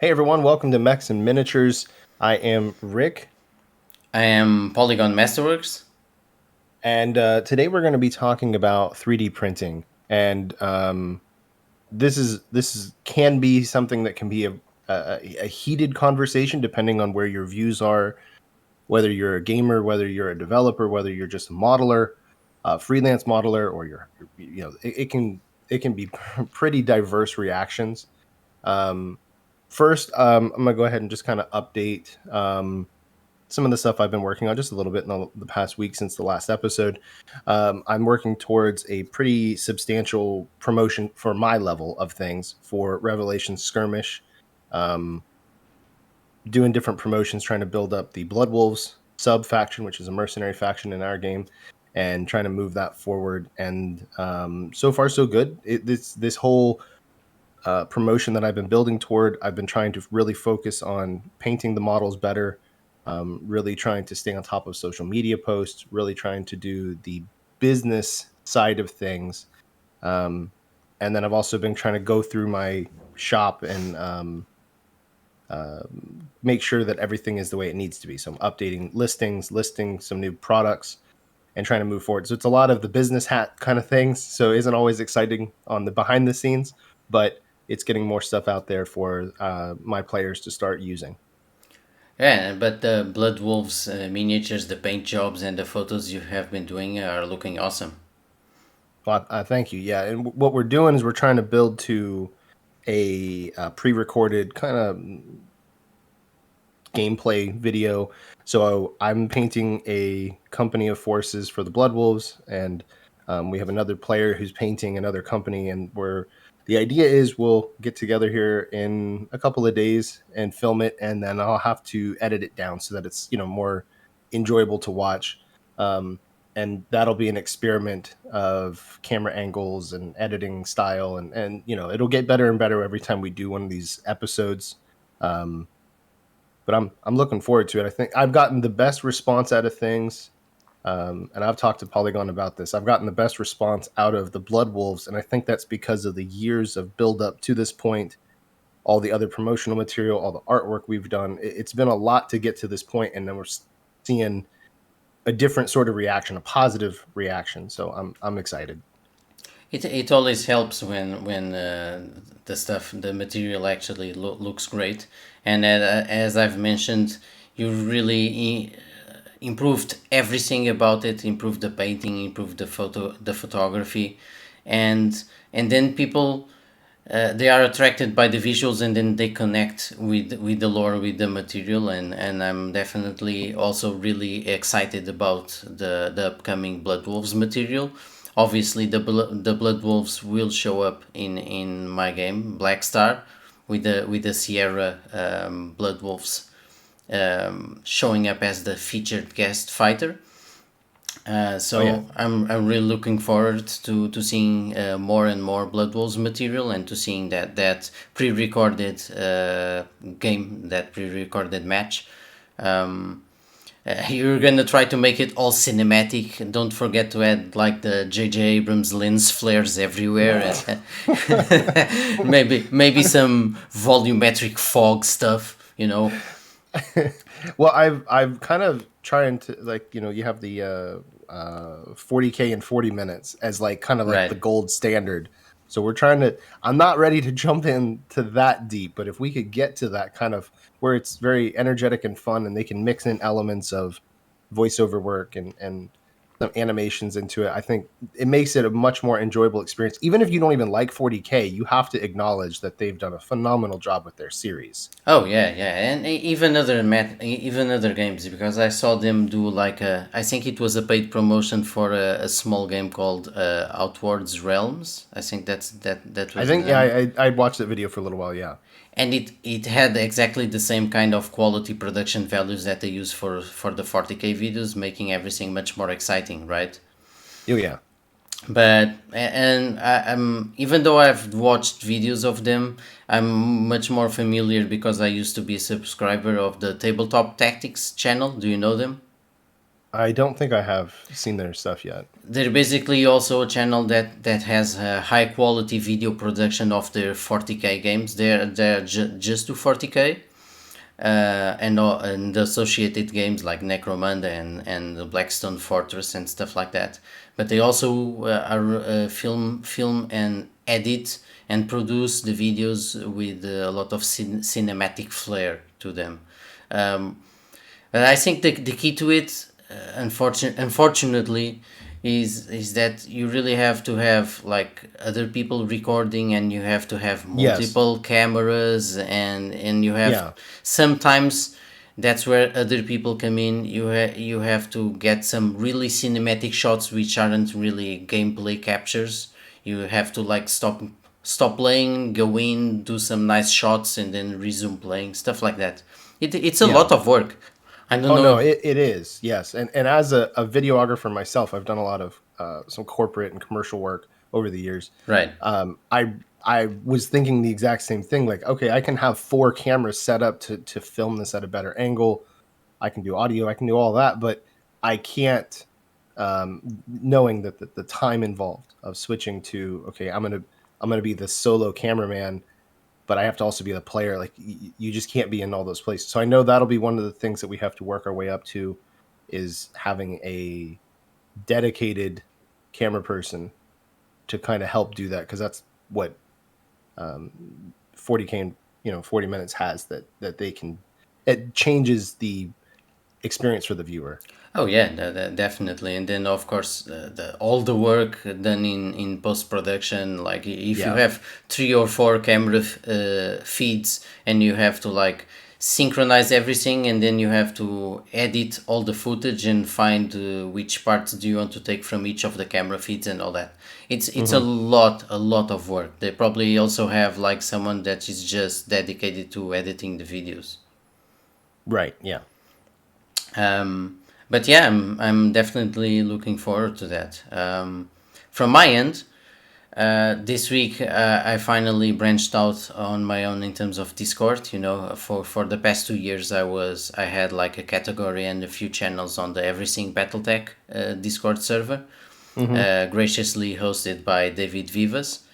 Hey everyone, welcome to Mechs and Miniatures. I am Rick, I am Polygon Masterworks. and today we're going to be talking about 3D printing. And this is can be something that can be a heated conversation depending on where your views are, whether you're a gamer, whether you're a developer, whether you're just a modeler, a freelance modeler, or it can be pretty diverse reactions. Um, First, I'm gonna go ahead and just kind of update. Some of the stuff I've been working on just a little bit in the past week since the last episode. I'm working towards a pretty substantial promotion for my level of things for Revelation Skirmish. Um, Doing different promotions, trying to build up the Blood Wolves sub faction, which is a mercenary faction in our game, and trying to move that forward. And so far, so good. This whole promotion that I've been building toward. I've been trying to really focus on painting the models better, really trying to stay on top of social media posts, really trying to do the business side of things. Um, and then I've also been trying to go through my shop and uh, make sure that everything is the way it needs to be. So I'm updating listings, listing some new products, and trying to move forward. So it's a lot of the business hat kind of things. So it isn't always exciting on the behind the scenes, but it's getting more stuff out there for my players to start using. Yeah, but the Blood Wolves miniatures, the paint jobs, and the photos you have been doing are looking awesome. Well, thank you. Yeah, and what we're doing is we're trying to build to a pre-recorded kind of gameplay video. So I'm painting a company of forces for the Blood Wolves, and we have another player who's painting another company, and the idea is we'll get together here in a couple of days and film it, and then I'll have to edit it down so that it's more enjoyable to watch. And that'll be an experiment of camera angles and editing style, and it'll get better and better every time we do one of these episodes. Um, but I'm looking forward to it. I think I've gotten the best response out of things, and I've talked to Polygon about this. I've gotten the best response out of the Blood Wolves, and I think that's because of the years of build up to this point, all the other promotional material, all the artwork we've done. It's been a lot to get to this point, and then we're seeing a different sort of reaction, a positive reaction. So I'm excited. It always helps when the material actually looks great, and as I've mentioned, you really improved everything about it. Improved the painting, improved the photography, and then people they are attracted by the visuals, and then they connect with the lore, with the material, and I'm definitely also really excited about the upcoming Blood Wolves material. Obviously the Blood Wolves will show up in my game Black Star, with the Sierra Blood Wolves showing up as the featured guest fighter. Oh yeah, I'm really looking forward to seeing more and more Blood Wolves material, and to seeing that pre-recorded game, that pre-recorded match. Um, you're gonna try to make it all cinematic, and don't forget to add like the J.J. Abrams lens flares everywhere, and maybe some volumetric fog stuff. well, I've kind of trying to, like, you have the 40K in 40 minutes as like kind of like the Right. gold standard. So we're trying to. I'm not ready to jump into that deep, but if we could get to that kind of where it's very energetic and fun, and they can mix in elements of voiceover work and some animations into it, I think it makes it a much more enjoyable experience. Even if you don't even like 40K, you have to acknowledge that they've done a phenomenal job with their series. Oh yeah, yeah, and even other games, because I saw them do like I think it was a paid promotion for a small game called Outwards Realms. I think that I was the think, yeah, name, I watched that video for a little while. Yeah. and it had exactly the same kind of quality production values that they use for the 40K videos, making everything much more exciting, right? Oh yeah. I'm even though I've watched videos of them, I'm much more familiar because I used to be a subscriber of the Tabletop Tactics channel. Do you know them? I don't think I have seen their stuff yet. They're basically also a channel that has high quality video production of their 40k games. They're just to 40k, and associated games like Necromunda and the Blackstone Fortress and stuff like that. But they also are film and edit and produce the videos with a lot of cinematic flair to them. Um, but I think the key to it, unfortunately, is that you really have to have like other people recording, and you have to have Yes. multiple cameras, and you have Yeah. sometimes that's where other people come in. You have to get some really cinematic shots which aren't really gameplay captures. You have to like stop playing, go in, do some nice shots, and then resume playing, stuff like that. It's a Yeah. lot of work. I don't Oh no, know. it is. Yes. And as a videographer myself, I've done a lot of some corporate and commercial work over the years. Right. I was thinking the exact same thing. Like, okay, I can have 4 cameras set up to film this at a better angle. I can do audio, I can do all that, but I can't, knowing that the time involved of switching to, okay, I'm gonna be the solo cameraman, but I have to also be the player. Like you just can't be in all those places. So I know that'll be one of the things that we have to work our way up to, is having a dedicated camera person to kind of help do that, because that's what 40K and 40 minutes has, that they can, it changes the experience for the viewer. Oh yeah, definitely. And then of course all the work done in post production. Like if you Yeah. have 3 or 4 camera feeds, and you have to like synchronize everything, and then you have to edit all the footage and find which parts do you want to take from each of the camera feeds and all that. It's Hmm. a lot of work. They probably also have like someone that is just dedicated to editing the videos. Right. Yeah. But yeah, I'm definitely looking forward to that. From my end, this week I finally branched out on my own in terms of Discord. You know, for the past 2 years I had like a category and a few channels on the Everything BattleTech Discord server, Hmm. graciously hosted by David Vivas,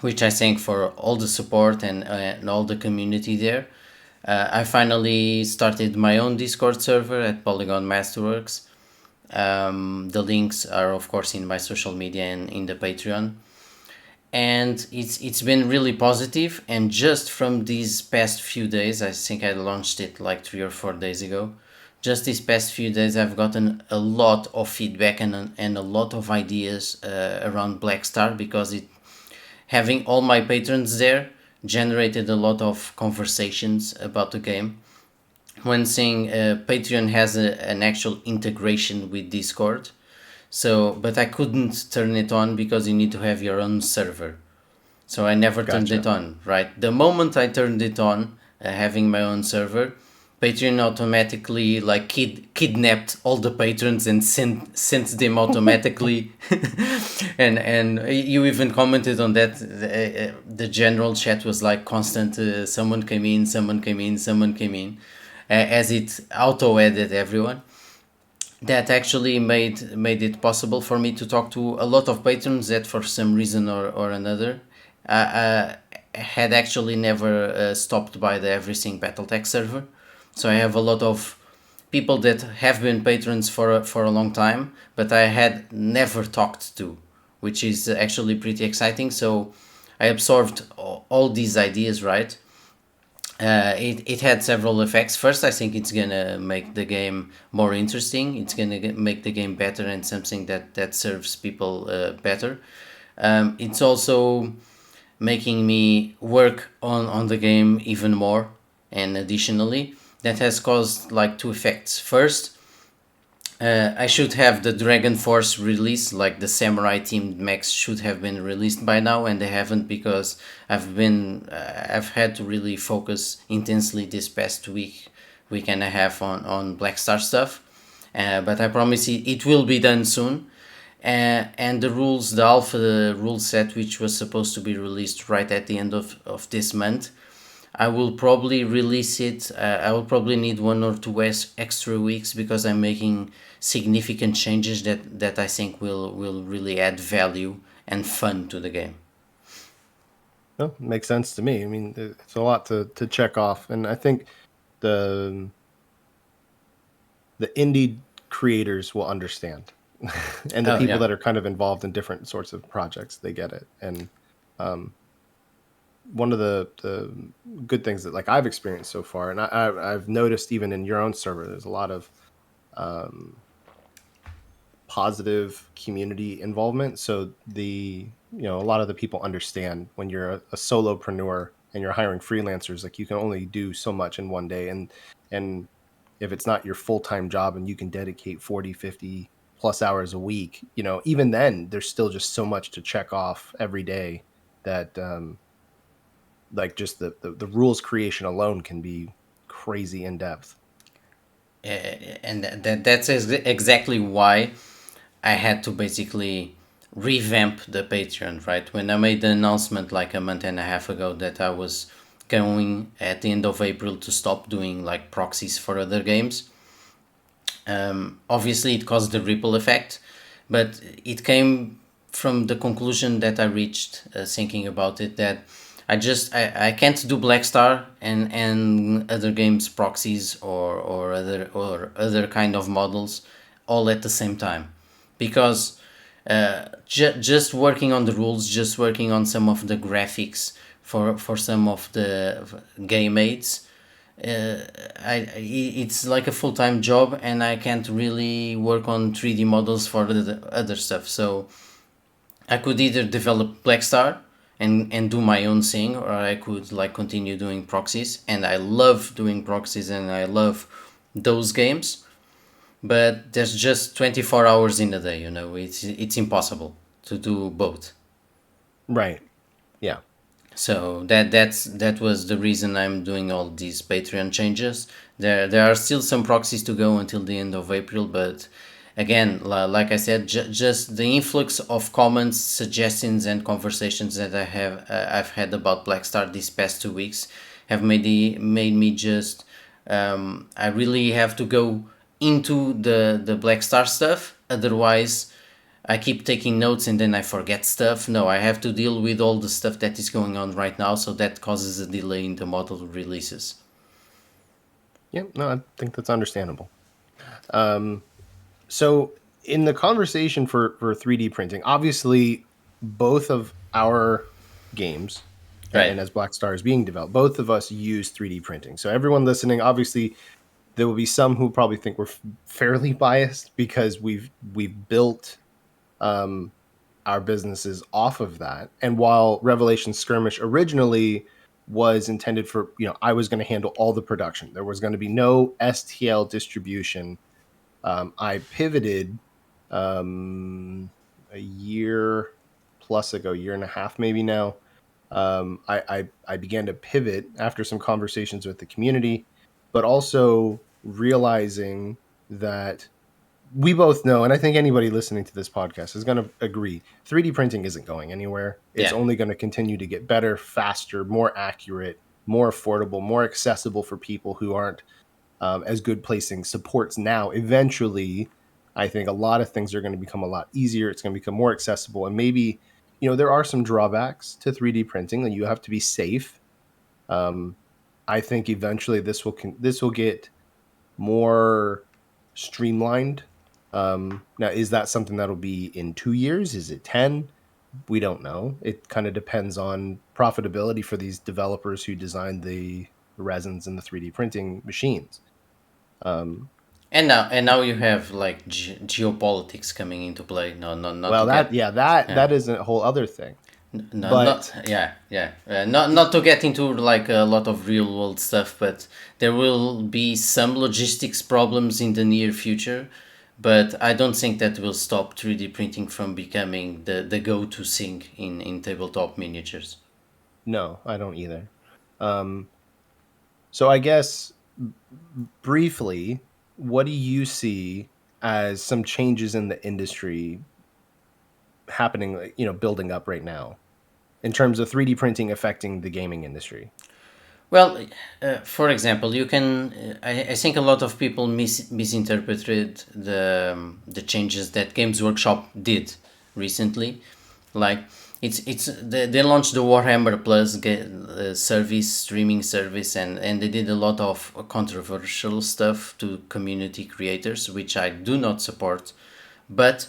which I thank for all the support and all the community there. I finally started my own Discord server at Polygon Masterworks. The links are, of course, in my social media and in the Patreon. And it's been really positive. And just from these past few days, I think I launched it like 3 or 4 days ago. Just these past few days, I've gotten a lot of feedback and a lot of ideas around Black Star, because it having all my patrons there generated a lot of conversations about the game. One thing, Patreon has an actual integration with Discord, so but I couldn't turn it on because you need to have your own server. So I never turned it Gotcha. on. Right, the moment I turned it on, having my own server, Patreon automatically like kidnapped all the patrons and sent them automatically, and you even commented on that. The general chat was like constant. Someone came in, someone came in, someone came in, as it auto added everyone. That actually made it possible for me to talk to a lot of patrons that for some reason or another had actually never stopped by the Everything Battletech server. So I have a lot of people that have been patrons for a long time, but I had never talked to, which is actually pretty exciting. So I absorbed all these ideas, right? It had several effects. First, I think it's gonna make the game more interesting. It's gonna make the game better and something that serves people better. It's also making me work on the game even more. And additionally, that has caused like 2 effects. First, I should have the Dragon Force release, like the samurai themed mechs should have been released by now, and they haven't, because I've had to really focus intensely this past week and a half on Black Star stuff. But I promise it will be done soon. And the alpha rule set, which was supposed to be released right at the end of this month, I will probably release it. I will probably need 1 or 2 extra weeks because I'm making significant changes that I think will really add value and fun to the game. No, makes sense to me. I mean, it's a lot to check off, and I think the the indie creators will understand, and the Oh people yeah. that are kind of involved in different sorts of projects, they get it. And um, one of the good things that like I've experienced so far, and I've noticed even in your own server, there's a lot of um, positive community involvement. So a lot of the people understand when you're a solopreneur and you're hiring freelancers, like you can only do so much in one day. And if it's not your full-time job and you can dedicate 40, 50 plus hours a week, even then there's still just so much to check off every day that like just the rules creation alone can be crazy in depth. And that's exactly why I had to basically revamp the Patreon, right? When I made the announcement like a month and a half ago that I was going at the end of April to stop doing like proxies for other games, obviously it caused a ripple effect, but it came from the conclusion that I reached thinking about it, that I can't do Black Star and other games proxies or other kind of models all at the same time, because just working on the rules, just working on some of the graphics for some of the game aids, it's like a full time job, and I can't really work on 3D models for the other stuff. So I could either develop Blackstar and do my own thing, or I could like continue doing proxies. And I love doing proxies, and I love those games. But there's just 24 hours in a day. It's impossible to do both. Right. Yeah. So that was the reason I'm doing all these Patreon changes. There are still some proxies to go until the end of April, but again, like I said, just the influx of comments, suggestions, and conversations that I've had about Black Star these past 2 weeks have made me just I really have to go into the Black Star stuff. Otherwise, I keep taking notes and then I forget stuff. No, I have to deal with all the stuff that is going on right now, so that causes a delay in the model releases. Yeah. No, I think that's understandable. Um, So in the conversation for 3D printing, obviously both of our games Right. and as Black Star is being developed, both of us use 3D printing. So everyone listening, obviously there will be some who probably think we're fairly biased because we've built um, our businesses off of that. And while Revelation Skirmish originally was intended for, I was going to handle all the production. There was going to be no STL distribution. I pivoted a year plus ago, year and a half maybe now. I began to pivot after some conversations with the community, but also realizing that we both know, and I think anybody listening to this podcast is going to agree, 3D printing isn't going anywhere. It's Yeah. only going to continue to get better, faster, more accurate, more affordable, more accessible for people who aren't as good placing supports now. Eventually, I think a lot of things are going to become a lot easier. It's going to become more accessible, and maybe there are some drawbacks to 3D printing, that you have to be safe. Um, I think eventually this will get more streamlined. Now, is that something that'll be in 2 years? Is it 10? We don't know. It kind of depends on profitability for these developers who design the resins and the 3D printing machines. Um, And now you have like geopolitics coming into play. No, no, not to well, get. Yeah. that is a whole other thing. No, not But yeah, yeah. Not to get into like a lot of real world stuff, but there will be some logistics problems in the near future. But I don't think that will stop 3D printing from becoming the go to thing in tabletop miniatures. no, I don't either. Um, so I guess briefly, what do you see as some changes in the industry happening, building up right now in terms of 3D printing affecting the gaming industry? Well, for example, you can. I think a lot of people misinterpreted the changes that Games Workshop did recently. Like they launched the Warhammer Plus service, streaming service, and they did a lot of controversial stuff to community creators, which I do not support. But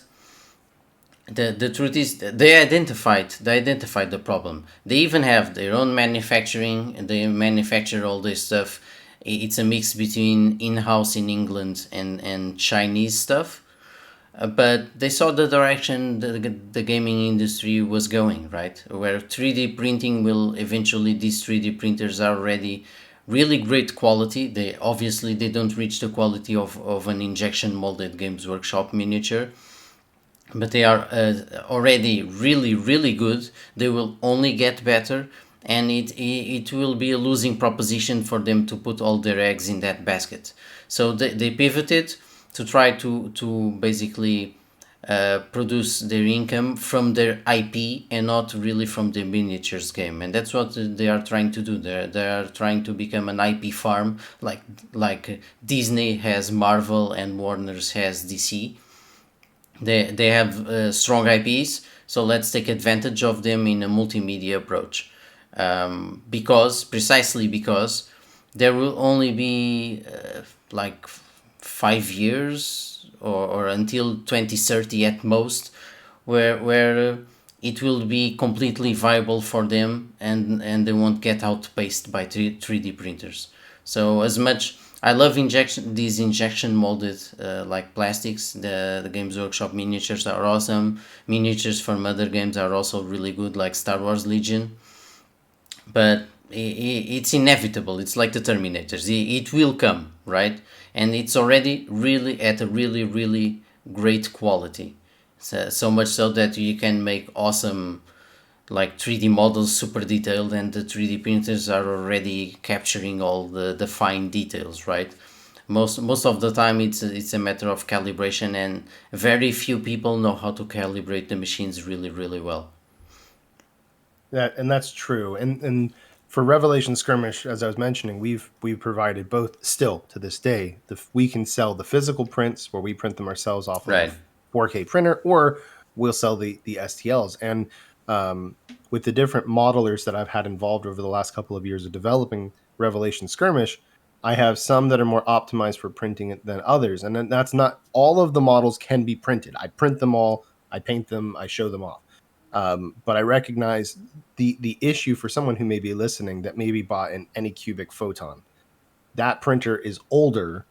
the truth is they identified the problem. They even have their own manufacturing, and they manufacture all this stuff. It's a mix between in-house in England and Chinese stuff. But they saw the direction the gaming industry was going, right, where 3D printing will eventually, these 3D printers are already really great quality. They don't reach the quality of an injection molded Games Workshop miniature, but they are already really really good. They will only get better, and it will be a losing proposition for them to put all their eggs in that basket. So they pivoted to try to basically produce their income from their IP and not really from the miniatures game, and that's what they are trying to do. They are trying to become an IP farm, like Disney has Marvel and Warner's has DC. They have strong IPs, so let's take advantage of them in a multimedia approach. Because precisely because there will only be like 5 years or until 2030 at most, where it will be completely viable for them, and they won't get outpaced by 3D printers. So as much I love these injection molded like plastics. The Games Workshop miniatures are awesome. Miniatures from other games are also really good, like Star Wars Legion. But it's inevitable. It's like the Terminators. It will come, right? And it's already really at a really really great quality. So much so that you can make awesome like 3D models super detailed, and the 3D printers are already capturing all the fine details, right? Most of the time it's a matter of calibration, and very few people know how to calibrate the machines really really well. That's true. And for Revelation Skirmish, as I was mentioning, we've provided both. Still to this day, we can sell the physical prints where we print them ourselves off of a Right. 4K printer, or we'll sell the STLs. And with the different modelers that I've had involved over the last couple of years of developing Revelation Skirmish, I have some that are more optimized for printing than others. And then that's not all of the models can be printed. I print them all, I paint them, I show them off. But I recognize the issue for someone who may be listening that maybe bought an Anycubic Photon. That printer is older,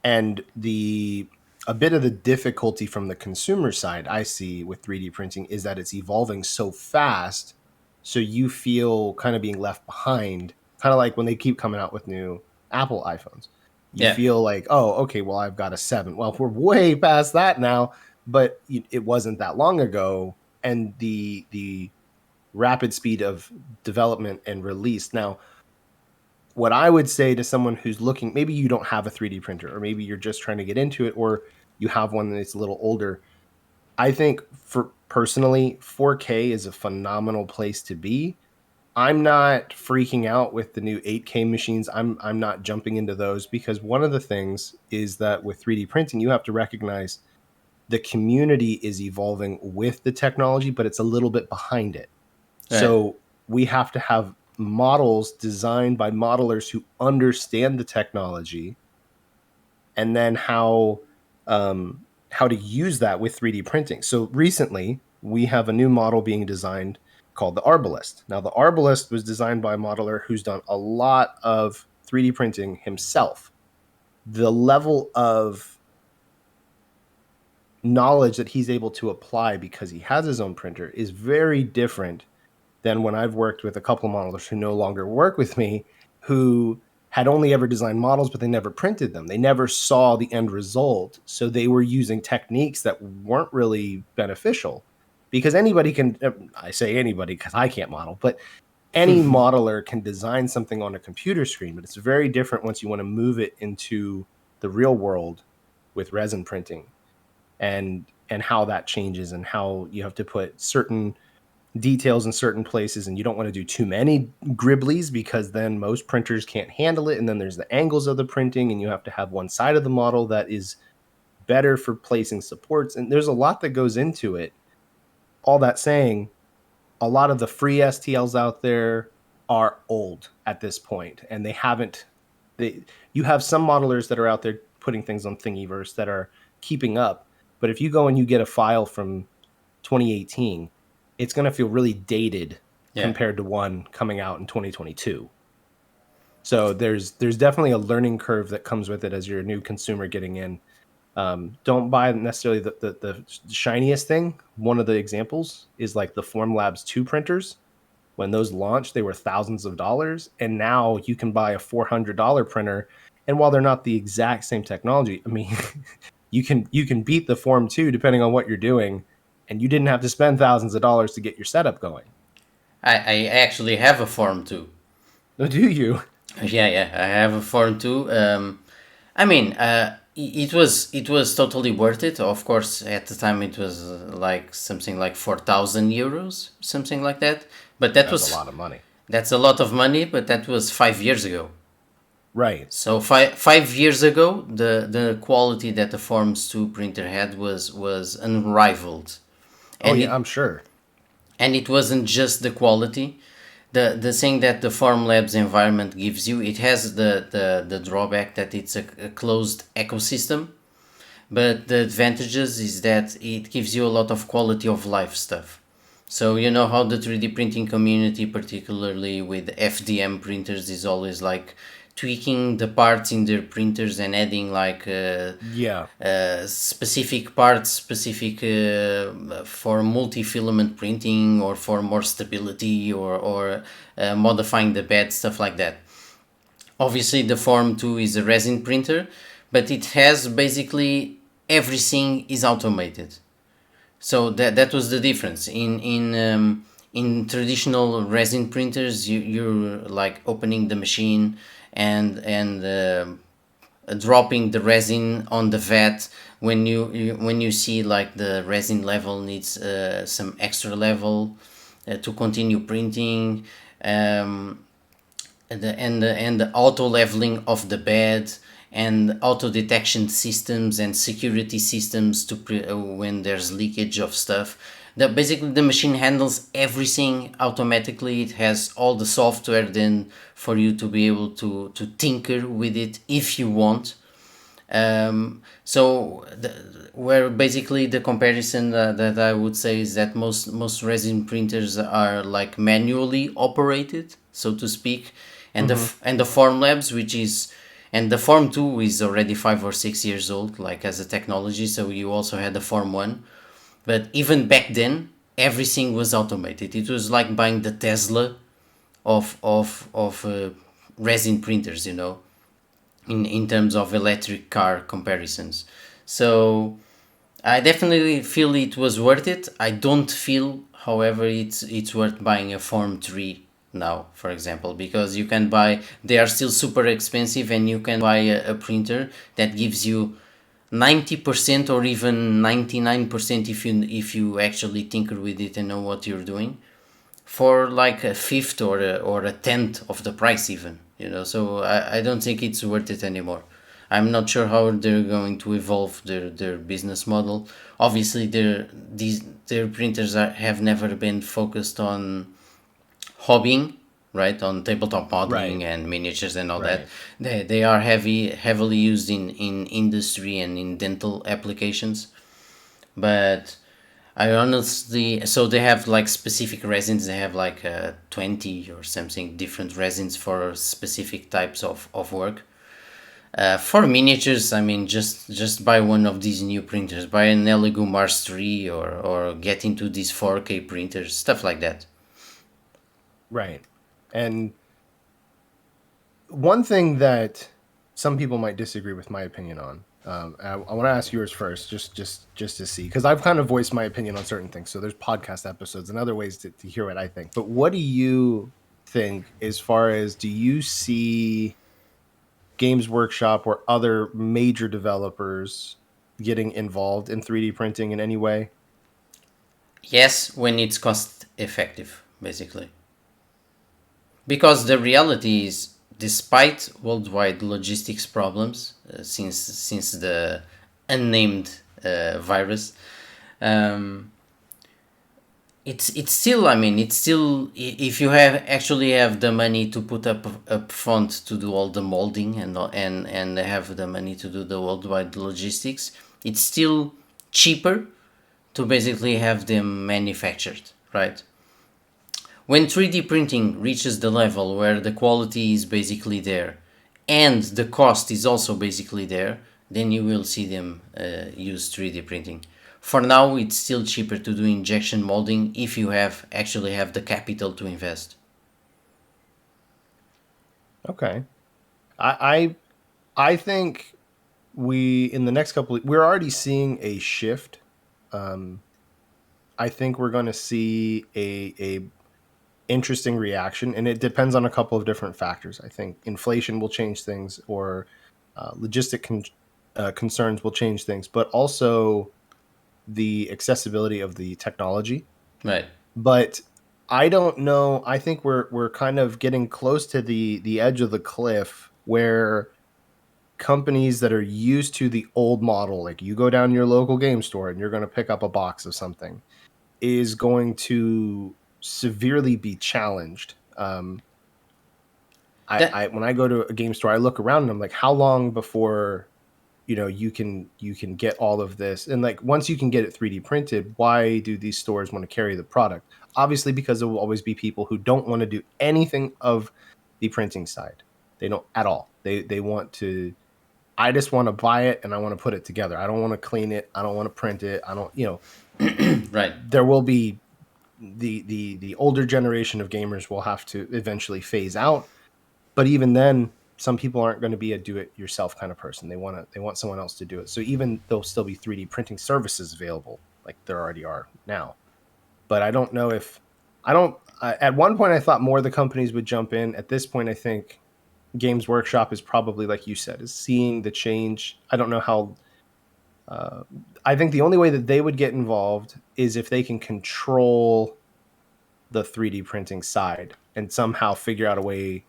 and the a bit of the difficulty from the consumer side I see with 3D printing is that it's evolving so fast, so you feel kind of being left behind, kind of like when they keep coming out with new Apple iPhones. You Yeah. feel like, oh, okay, well, I've got a 7. Well, we're way past that now, but it wasn't that long ago, and the rapid speed of development and release. Now, what I would say to someone who's looking, maybe you don't have a 3D printer, or maybe you're just trying to get into it, or you have one that's a little older. I think for personally, 4K is a phenomenal place to be. I'm not freaking out with the new 8K machines. I'm not jumping into those, because one of the things is that with 3D printing, you have to recognize the community is evolving with the technology, but it's a little bit behind it. Right. So we have to have models designed by modelers who understand the technology, and then how to use that with 3D printing. So recently, we have a new model being designed called the Arbalist. Now, the Arbalist was designed by a modeler who's done a lot of 3D printing himself. The level of knowledge that he's able to apply because he has his own printer is very different than when I've worked with a couple of modelers who no longer work with me, who had only ever designed models, but they never printed them. They never saw the end result. So they were using techniques that weren't really beneficial, because anybody can, I say anybody because I can't model, but any modeler can design something on a computer screen. But it's very different once you want to move it into the real world with resin printing, and how that changes, and how you have to put certain details in certain places, and you don't want to do too many gribblies because then most printers can't handle it. And then there's the angles of the printing, and you have to have one side of the model that is better for placing supports. And there's a lot that goes into it. All that saying, a lot of the free STLs out there are old at this point, and they haven't. You have some modelers that are out there putting things on Thingiverse that are keeping up, but if you go and you get a file from 2018, it's going to feel really dated Yeah. compared to one coming out in 2022. So there's definitely a learning curve that comes with it as you're a new consumer getting in. Don't buy necessarily the shiniest thing. One of the examples is like the Formlabs 2 printers. When those launched, they were thousands of dollars, and now you can buy a $400 printer. And while they're not the exact same technology, I mean, you can beat the Form 2 depending on what you're doing, and you didn't have to spend thousands of dollars to get your setup going. I actually have a form too. Oh, do you? Yeah, yeah, I have a form too. I mean, it was totally worth it. Of course, at the time it was like something like 4,000 euros, something like that. But That's a lot of money. that's a lot of money. But that was 5 years ago. Right. So five years ago, the quality that the Forms 2 printer had was unrivaled, Oh and yeah, it I'm sure. and it wasn't just the quality. The thing that the Formlabs environment gives you, it has the drawback that it's a closed ecosystem, but the advantages is that it gives you a lot of quality of life stuff. So you know how the 3D printing community, particularly with FDM printers, is always like tweaking the parts in their printers and adding like Yeah. specific parts, specific for multi-filament printing or for more stability or modifying the bed, stuff like that. Obviously, the Form 2 is a resin printer, but it has basically everything is automated. So that was the difference. In traditional resin printers, you're like opening the machine and dropping the resin on the vat. When you see like the resin level needs some extra level to continue printing, um, and the auto leveling of the bed and auto detection systems and security systems when there's leakage of stuff. That basically the machine handles everything automatically. It has all the software then for you to be able to tinker with it if you want. Where basically the comparison that I would say is that most resin printers are like manually operated, so to speak, and Mm-hmm. the Formlabs, which is, and the Form 2 is already 5 or 6 years old, like as a technology. So you also had the Form 1, but even back then everything was automated. It was like buying the Tesla of resin printers, in terms of electric car comparisons. So I definitely feel it was worth it. I don't feel, however, it's worth buying a Form 3 now, for example, because you can buy, they are still super expensive, and you can buy a printer that gives you 90% or even 99% if you actually tinker with it and know what you're doing, for like a fifth or a tenth of the price even. So I don't think it's worth it anymore. I'm not sure how they're going to evolve their business model. Obviously their printers have never been focused on hobbying, right, on tabletop modeling Right. and miniatures and all that. Right. They are heavily used in industry and in dental applications. But I honestly, so they have like specific resins. They have like 20 or something different resins for specific types of work. For miniatures, I mean, just buy one of these new printers. Buy an Elegoo Mars 3 or get into these 4K printers, stuff like that. Right. And one thing that some people might disagree with my opinion on, I want to ask yours first, just to see, because I've kind of voiced my opinion on certain things. So there's podcast episodes and other ways to hear what I think. But what do you think as far as, do you see Games Workshop or other major developers getting involved in 3D printing in any way? Yes, when it's cost effective, basically. Because the reality is, despite worldwide logistics problems, since the unnamed virus, um, it's still, I mean, it's still, if you have actually have the money to put up front to do all the molding and have the money to do the worldwide logistics, it's still cheaper to basically have them manufactured, right? When 3D printing reaches the level where the quality is basically there and the cost is also basically there, then you will see them use 3D printing. For now, it's still cheaper to do injection molding if you actually have the capital to invest. Okay. I think we in the next couple we're already seeing a shift. Um, I think we're going to see a interesting reaction, and it depends on a couple of different factors. I think inflation will change things, or concerns will change things, but also the accessibility of the technology. Right. But I don't know. I think we're kind of getting close to the edge of the cliff where companies that are used to the old model, like you go down to your local game store and you're going to pick up a box of something, is going to severely be challenged. That I when I go to a game store, I look around and I'm like, how long before you can get all of this? And like once you can get it 3D printed, why do these stores want to carry the product? Obviously, because there will always be people who don't want to do anything of the printing side. They don't at all. They want to. I just want to buy it and I want to put it together. I don't want to clean it. I don't want to print it. I don't. right. There will be the older generation of gamers will have to eventually phase out, but even then some people aren't going to be a do it yourself kind of person. They want someone else to do it. So even there'll still be 3D printing services available like there already are now. But I don't know if I don't at one point I thought more of the companies would jump in. At this point I think Games Workshop is probably, like you said, is seeing the change. I don't know how uh, I think the only way that they would get involved is if they can control the 3D printing side and somehow figure out a way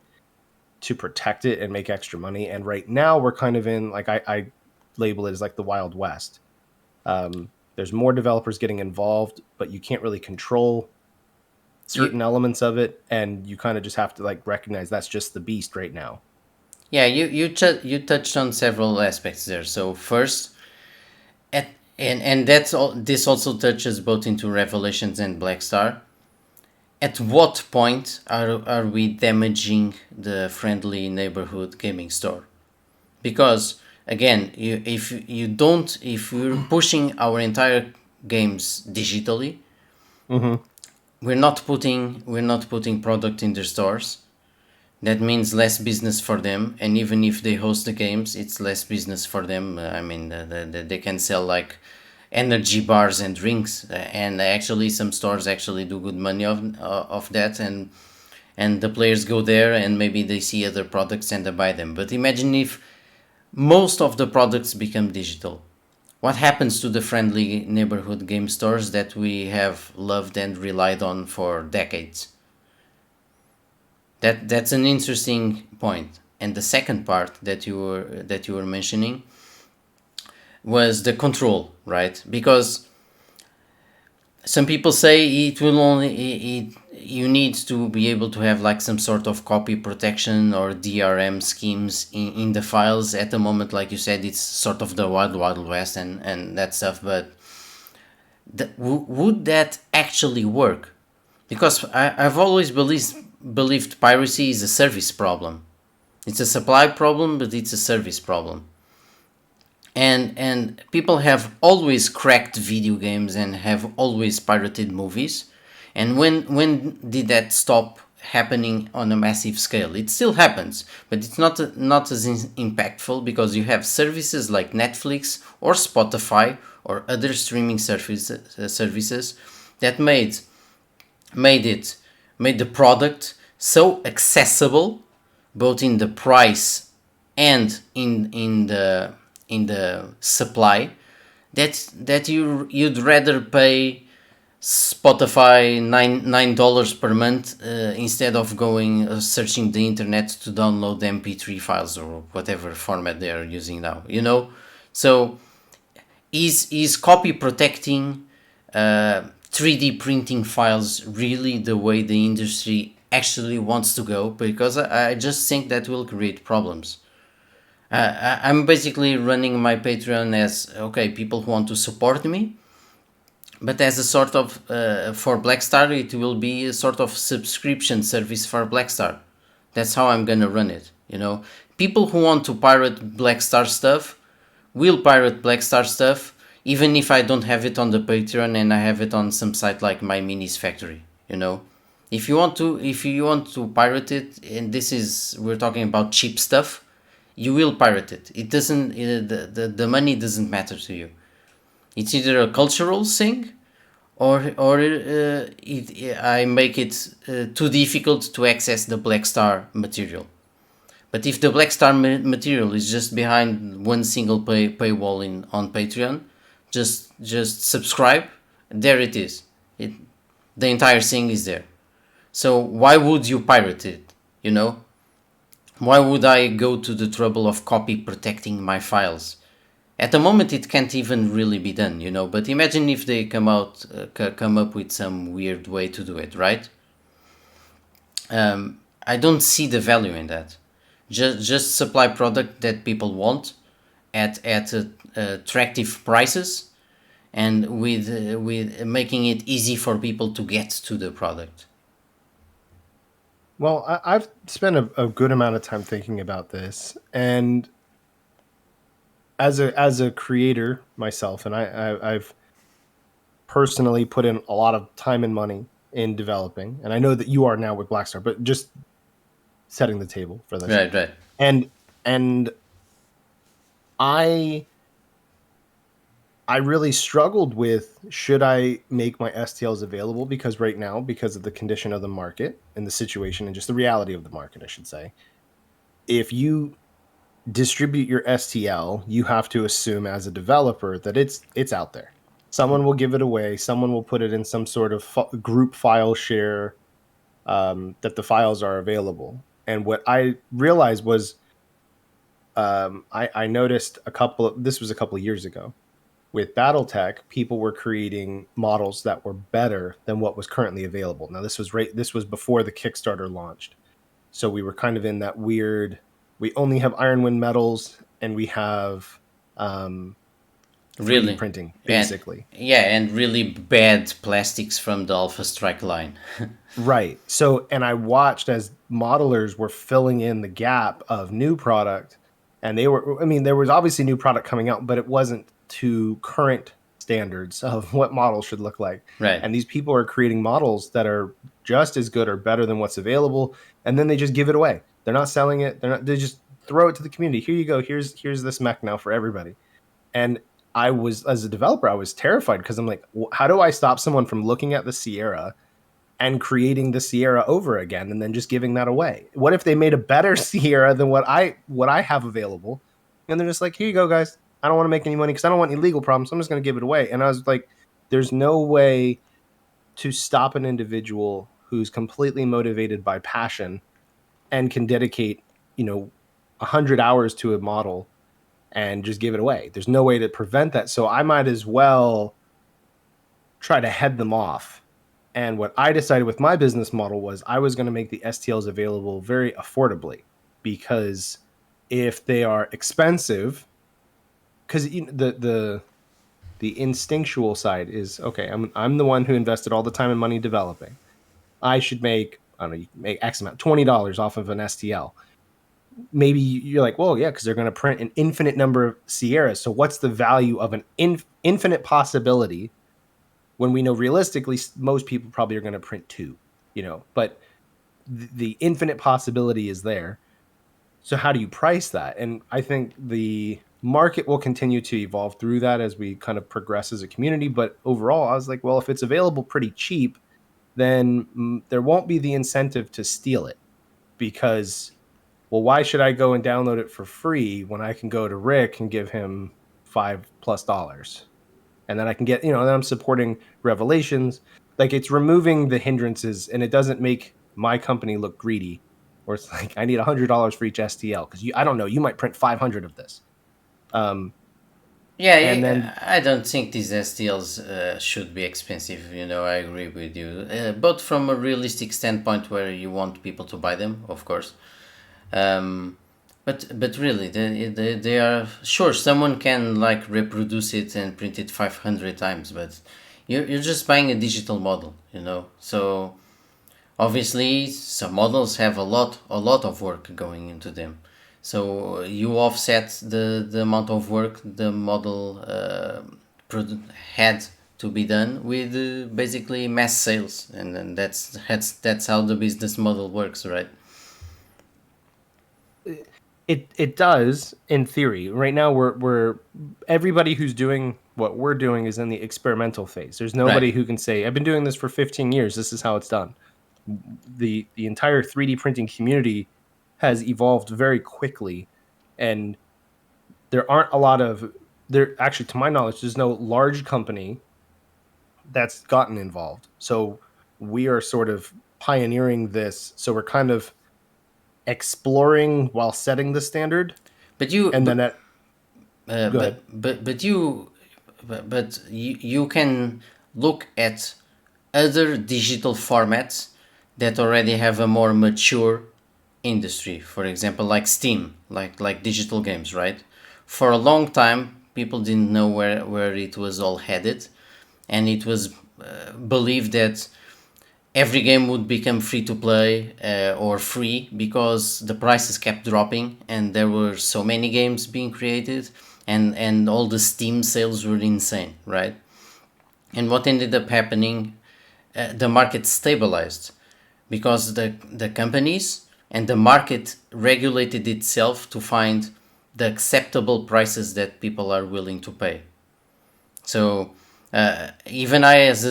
to protect it and make extra money. And right now we're kind of in, like, I label it as like the Wild West. There's more developers getting involved, but you can't really control You certain elements of it, and you kind of just have to like recognize that's just the beast right now. yeah, you touched on several aspects there. So first, at and that's all. This also touches both into Revelations and Black Star. At what point are we damaging the friendly neighborhood gaming store? Because again, if we're pushing our entire games digitally, Mm-hmm. we're not putting product in their stores. That means less business for them, and even if they host the games, it's less business for them. I mean, they can sell like energy bars and drinks, and actually some stores actually do good money of that, and the players go there and maybe they see other products and they buy them. But imagine if most of the products become digital. What happens to the friendly neighborhood game stores that we have loved and relied on for decades? That's an interesting point. And the second part that you were mentioning was the control, right? Because some people say it will only you need to be able to have like some sort of copy protection or DRM schemes in the files. At the moment, like you said, it's sort of the wild west and that stuff. But would that actually work? Because I've always believed piracy is a service problem. It's a supply problem, but it's a service problem. And people have always cracked video games and have always pirated movies. And when did that stop happening on a massive scale? It still happens, but it's not as impactful because you have services like Netflix or Spotify or other streaming services that made it made the product so accessible, both in the price and in the supply, that you'd rather pay Spotify $9 per month instead of going searching the internet to download MP3 files or whatever format they are using now. So is copy protecting 3D printing files really the way the industry actually wants to go? Because I just think that will create problems. I'm basically running my Patreon as okay, people who want to support me, but as a sort of for Blackstar, it will be a sort of subscription service for Blackstar. That's how I'm gonna run it. People who want to pirate Blackstar stuff will pirate Blackstar stuff, even if I don't have it on the Patreon and I have it on some site like My Minis Factory. If you want to pirate it, and we're talking about cheap stuff, you will pirate it. It doesn't the money doesn't matter to you. It's either a cultural thing, I make it too difficult to access the Black Star material. But if the Black Star material is just behind one single paywall on Patreon, just subscribe. There it is. The entire thing is there. So why would you pirate it? Why would I go to the trouble of copy protecting my files? At the moment, it can't even really be done, But imagine if they come up with some weird way to do it, right? I don't see the value in that. Just supply product that people want at attractive prices, and with making it easy for people to get to the product. Well, I've spent a good amount of time thinking about this, and as a creator myself, and I've personally put in a lot of time and money in developing, and I know that you are now with Blackstar, but just setting the table for this. Right, right. And I really struggled with, should I make my STLs available? Because right now, because of the condition of the market and the situation and just the reality of the market, I should say, if you distribute your STL, you have to assume as a developer that it's out there. Someone will give it away. Someone will put it in some sort of group file share, that the files are available. And what I realized was, I noticed this was a couple of years ago. With BattleTech, people were creating models that were better than what was currently available. Now, this was before the Kickstarter launched. So we were kind of in that weird, we only have Ironwind metals and we have 3D Really, printing, and basically. yeah, and really bad plastics from the Alpha Strike line. Right. So, and I watched as modelers were filling in the gap of new product, and there was obviously new product coming out, but it wasn't to current standards of what models should look like. Right. And these people are creating models that are just as good or better than what's available, and then they just give it away. They're not selling it. They just throw it to the community. Here you go. Here's this mech now for everybody. And as a developer, I was terrified because I'm like, how do I stop someone from looking at the Sierra and creating the Sierra over again and then just giving that away? What if they made a better Sierra than what I have available? And they're just like, here you go, guys. I don't want to make any money because I don't want any legal problems. So I'm just going to give it away. And I was like, there's no way to stop an individual who's completely motivated by passion and can dedicate, 100 hours to a model and just give it away. There's no way to prevent that. So I might as well try to head them off. And what I decided with my business model was I was going to make the STLs available very affordably, because if they are expensive, because the instinctual side is, okay, I'm the one who invested all the time and money developing. I should make, I don't know, you make X amount, $20 off of an STL. Maybe you're like, well, yeah, because they're going to print an infinite number of Sierras. So what's the value of an infinite possibility when we know realistically most people probably are going to print two, but the infinite possibility is there. So how do you price that? And I think the market will continue to evolve through that as we kind of progress as a community. But overall, I was like, well, if it's available pretty cheap, then there won't be the incentive to steal it, because, well, why should I go and download it for free when I can go to Rick and give him $5+ and then I can get, then I'm supporting Revelations. Like, it's removing the hindrances, and it doesn't make my company look greedy, or it's like I need $100 for each STL because I don't know, you might print 500 of this. Um, Yeah, and then I don't think these STLs should be expensive. I agree with you. But from a realistic standpoint, where you want people to buy them, of course. Um, but really, they are sure someone can like reproduce it and print it 500 times, but you're just buying a digital model. So obviously, some models have a lot of work going into them. So you offset the amount of work the model had to be done with basically mass sales, and then that's how the business model works, right? it does in theory. Right now, we're everybody who's doing what we're doing is in the experimental phase. There's Right. nobody who can say, I've been doing this for 15 years, this is how it's done. The entire 3D printing community has evolved very quickly, and there aren't a lot of there actually, to my knowledge, there's no large company that's gotten involved. So we are sort of pioneering this. So we're kind of exploring while setting the standard. But you, And but then at uh, go but ahead. but you, but you can look at other digital formats that already have a more mature industry. For example, like Steam, like digital games, right? For a long time, people didn't know where it was all headed, and it was believed that every game would become free to play or free because the prices kept dropping and there were so many games being created, and all the Steam sales were insane, right? And what ended up happening, the market stabilized because the companies and the market regulated itself to find the acceptable prices that people are willing to pay. So even I, as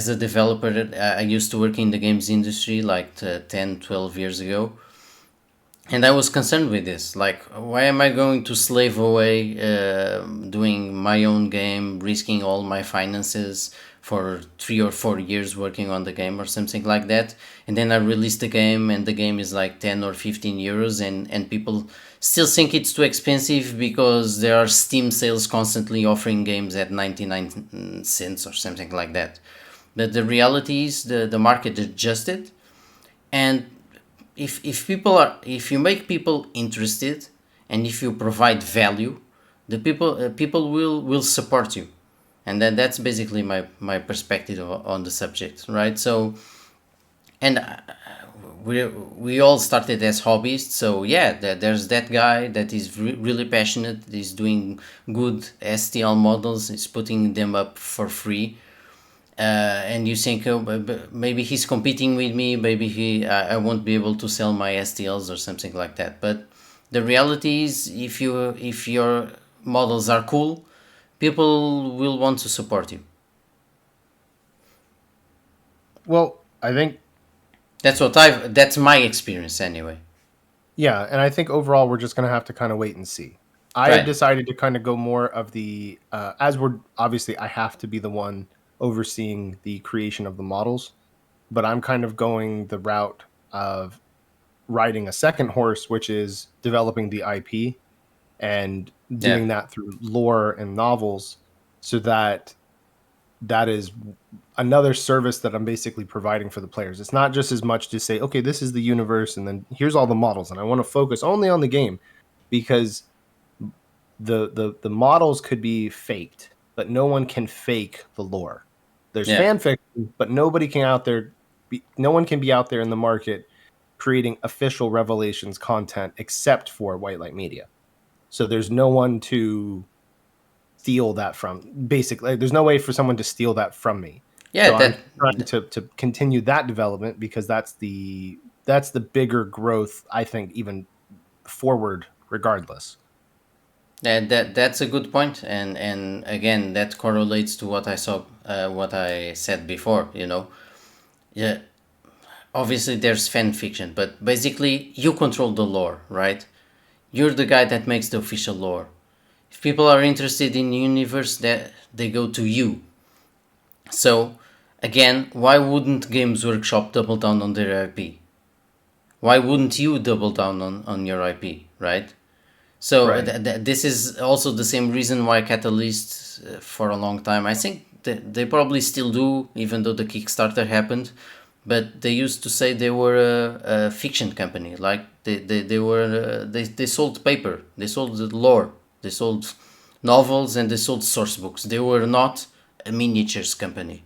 a developer, I used to work in the games industry like 10, 12 years ago. And I was concerned with this. Like, why am I going to slave away doing my own game, risking all my finances for 3 or 4 years working on the game or something like that? And then I release the game, and the game is like 10 or 15 euros, and people still think it's too expensive because there are Steam sales constantly offering games at 99 cents or something like that. But the reality is the market adjusted, and if you make people interested and if you provide value, the people will support you, and then that's basically my perspective on the subject, right? So, and we all started as hobbyists, so yeah, there's that guy that is really passionate, is doing good STL models, is putting them up for free, and you think, oh, but maybe he's competing with me, maybe I won't be able to sell my STLs or something like that. But the reality is, if your models are cool, people will want to support you. Well, I think That's my experience anyway. yeah, and I think overall we're just going to have to kind of wait and see. I Right. decided to kind of go more of the as we're obviously I have to be the one overseeing the creation of the models, but I'm kind of going the route of riding a second horse, which is developing the IP and Yeah. doing that through lore and novels, so that that is another service that I'm basically providing for the players. It's not just as much to say, okay, this is the universe and then here's all the models, and I want to focus only on the game, because the models could be faked, but no one can fake the lore. There's Yeah. fan fiction, but nobody can out there no one can be out there in the market creating official Revelations content except for White Light Media. So there's no one to steal that from. Basically, there's no way for someone to steal that from me. Yeah. So I'm trying to continue that development because that's the bigger growth, I think, even forward regardless. That's a good point, and again, that correlates to what I said before. Yeah, obviously there's fan fiction, but basically you control the lore, right? You're the guy that makes the official lore. If people are interested in universe, that they go to you. So again, why wouldn't Games Workshop double down on their IP? Why wouldn't you double down on your IP, right? So Right. this is also the same reason why Catalyst, for a long time, I think they probably still do, even though the Kickstarter happened, but they used to say they were a fiction company. Like they sold paper, they sold the lore, they sold novels, and they sold source books. They were not a miniatures company,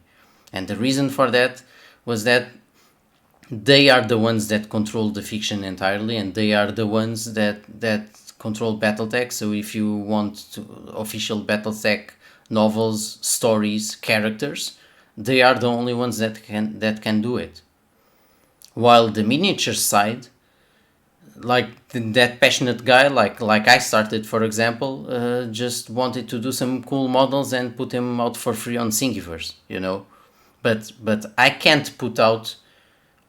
and the reason for that was that they are the ones that control the fiction entirely, and they are the ones that control BattleTech. So if you want to, official BattleTech novels, stories, characters, they are the only ones that can do it. While the miniature side, like that passionate guy, like I started, for example, just wanted to do some cool models and put them out for free on Thingiverse, but I can't put out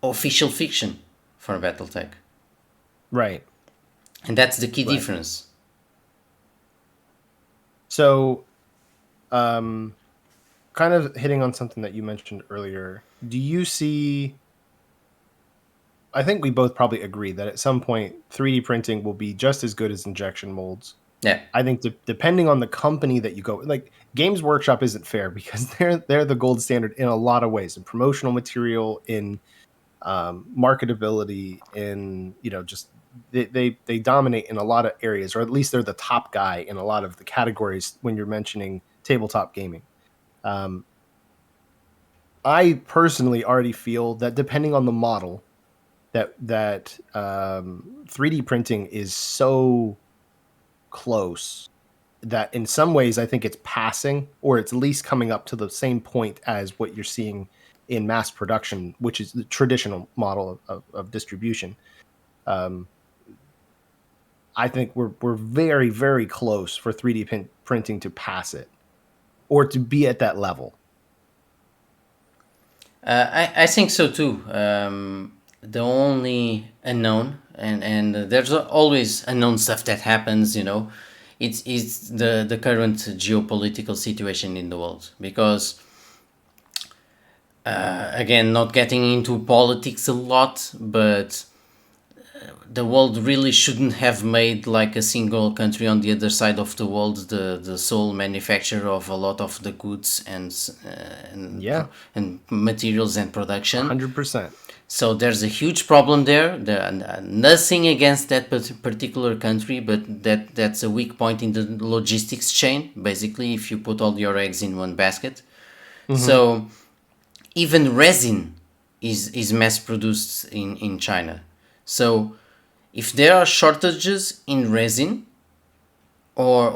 official fiction for BattleTech, Right. and that's the key Right. difference. So, um, kind of hitting on something that you mentioned earlier, do you see? I think we both probably agree that at some point 3D printing will be just as good as injection molds. Yeah. I think depending on the company that you go, like Games Workshop isn't fair because they're the gold standard in a lot of ways, in promotional material, in marketability, in just they dominate in a lot of areas, or at least they're the top guy in a lot of the categories when you're mentioning tabletop gaming. Um, I personally already feel that depending on the model, that 3D printing is so close that in some ways I think it's passing, or it's at least coming up to the same point as what you're seeing in mass production, which is the traditional model of distribution. Um, I think we're very, very close for 3D printing to pass it, or to be at that level. I think so too. The only unknown, and there's always unknown stuff that happens, it's the current geopolitical situation in the world. Because, again, not getting into politics a lot, but the world really shouldn't have made like a single country on the other side of the world the sole manufacturer of a lot of the goods Yeah, and materials and production. 100%. So there's a huge problem there. Nothing against that particular country, but that's a weak point in the logistics chain. Basically, if you put all your eggs in one basket, Hmm. so even resin is mass produced in China. So if there are shortages in resin, or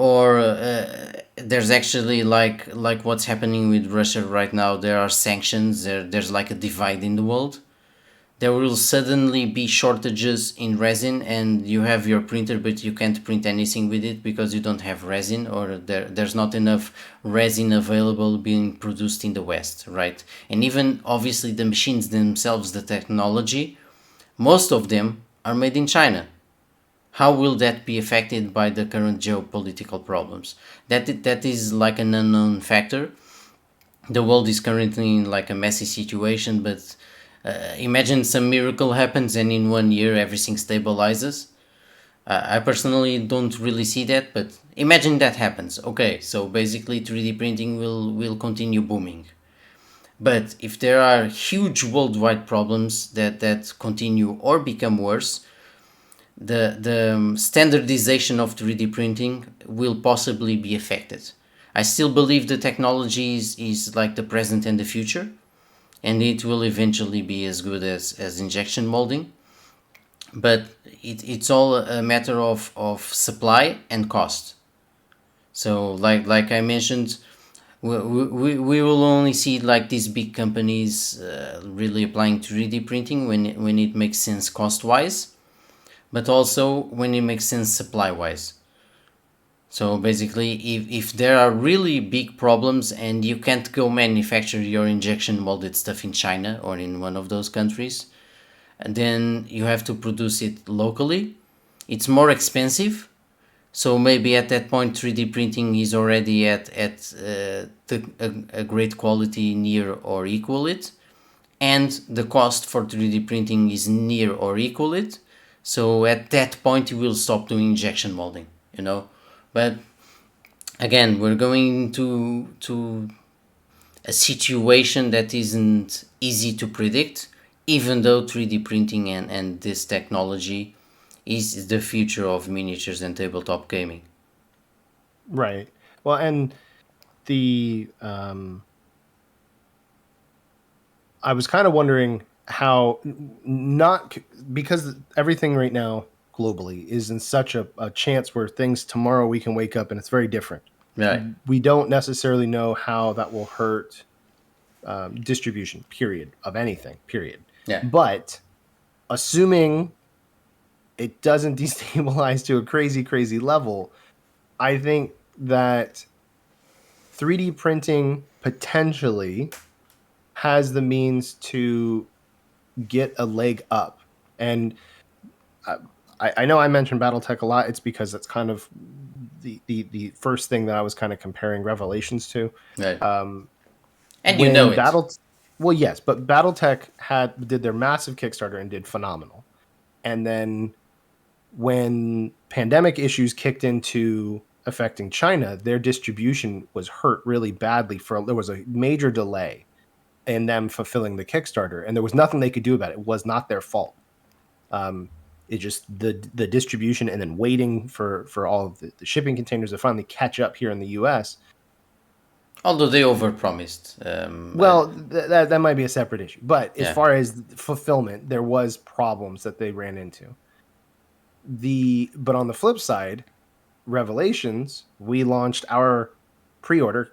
there's actually like what's happening with Russia right now, there are sanctions. There's like a divide in the world. There will suddenly be shortages in resin, and you have your printer, but you can't print anything with it because you don't have resin, or there's not enough resin available being produced in the West, right? And even obviously the machines themselves, the technology, most of them are made in China. How will that be affected by the current geopolitical problems? That is like an unknown factor. The world is currently in like a messy situation, but imagine some miracle happens and in 1 year everything stabilizes. I personally don't really see that, but imagine that happens. Okay, so basically 3D printing will continue booming. But if there are huge worldwide problems that continue or become worse, the standardization of 3D printing will possibly be affected. I still believe the technology is like the present and the future, and it will eventually be as good as injection molding. But it's all a matter of supply and cost. So like I mentioned, we will only see like these big companies really applying 3D printing when it makes sense cost wise, but also when it makes sense supply wise. So basically, if there are really big problems and you can't go manufacture your injection molded stuff in China or in one of those countries, then you have to produce it locally. It's more expensive, So maybe at that point 3D printing is already at a great quality, near or equal it, and the cost for 3D printing is near or equal it. So at that point you will stop doing injection molding, you know. But again, we're going to a situation that isn't easy to predict, even though 3D printing and this technology is the future of miniatures and tabletop gaming. Right. Well, and the I was kind of wondering how not because everything right now globally is in such a chance where things tomorrow we can wake up and it's very different. Right. We don't necessarily know how that will hurt distribution, period, of anything, period. Yeah. But assuming it doesn't destabilize to a crazy, crazy level, I think that 3D printing potentially has the means to get a leg up. And I know I mentioned BattleTech a lot. It's because it's kind of the first thing that I was kind of comparing Revelations to. Right. Um, And you know when it. well, yes, but BattleTech did their massive Kickstarter and did phenomenal. And then when pandemic issues kicked into affecting China, their distribution was hurt really badly. There was a major delay in them fulfilling the Kickstarter, and there was nothing they could do about it. It was not their fault. It just the distribution and then waiting for all of the shipping containers to finally catch up here in the U.S. Although they overpromised. Well, that might be a separate issue, but as Yeah. far as fulfillment, there was problems that they ran into. But on the flip side, Revelations, we launched our pre-order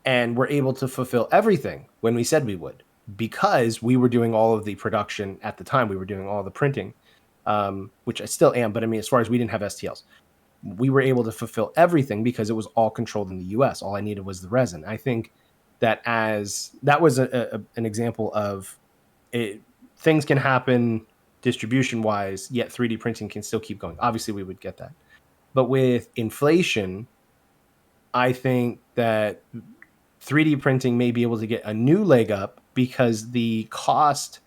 and we're able to fulfill everything when we said we would, because we were doing all of the production at the time. We were doing all the printing, which I still am. But I mean, as far as we didn't have STLs, we were able to fulfill everything because it was all controlled in the US. All I needed was the resin. I think that that was an example of it, things can happen distribution wise, yet 3D printing can still keep going. Obviously, we would get that. But with inflation, I think that 3D printing may be able to get a new leg up because the cost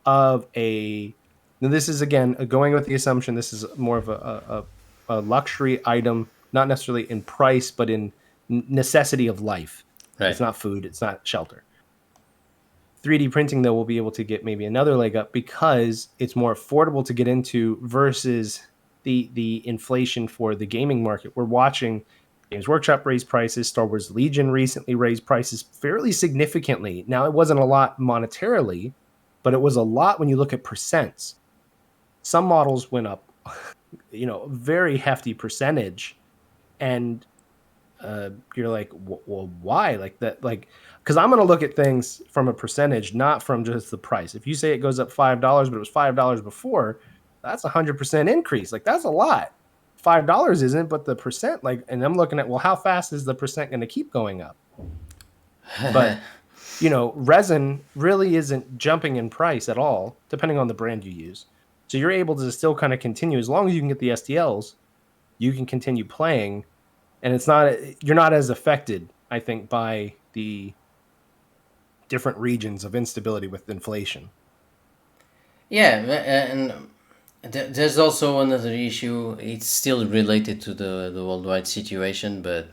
of now this is again going with the assumption this is more of a luxury item, not necessarily in price, but in necessity of life. Right. It's not food, it's not shelter. 3D printing, though, will be able to get maybe another leg up because it's more affordable to get into versus the inflation for the gaming market. We're watching Games Workshop raise prices. Star Wars Legion recently raised prices fairly significantly. Now, it wasn't a lot monetarily, but it was a lot when you look at percents. Some models went up, a very hefty percentage, and you're like, well, why? Like that, like, because I'm going to look at things from a percentage, not from just the price. If you say it goes up $5, but it was $5 before, that's 100% increase. Like that's a lot. $5 isn't, but the percent, like, and I'm looking at, well, how fast is the percent going to keep going up? But resin really isn't jumping in price at all, depending on the brand you use. So you're able to still kind of continue as long as you can get the STLs, you can continue playing, and you're not as affected, I think, by the different regions of instability with inflation. Yeah, and there's also another issue. It's still related to the worldwide situation, but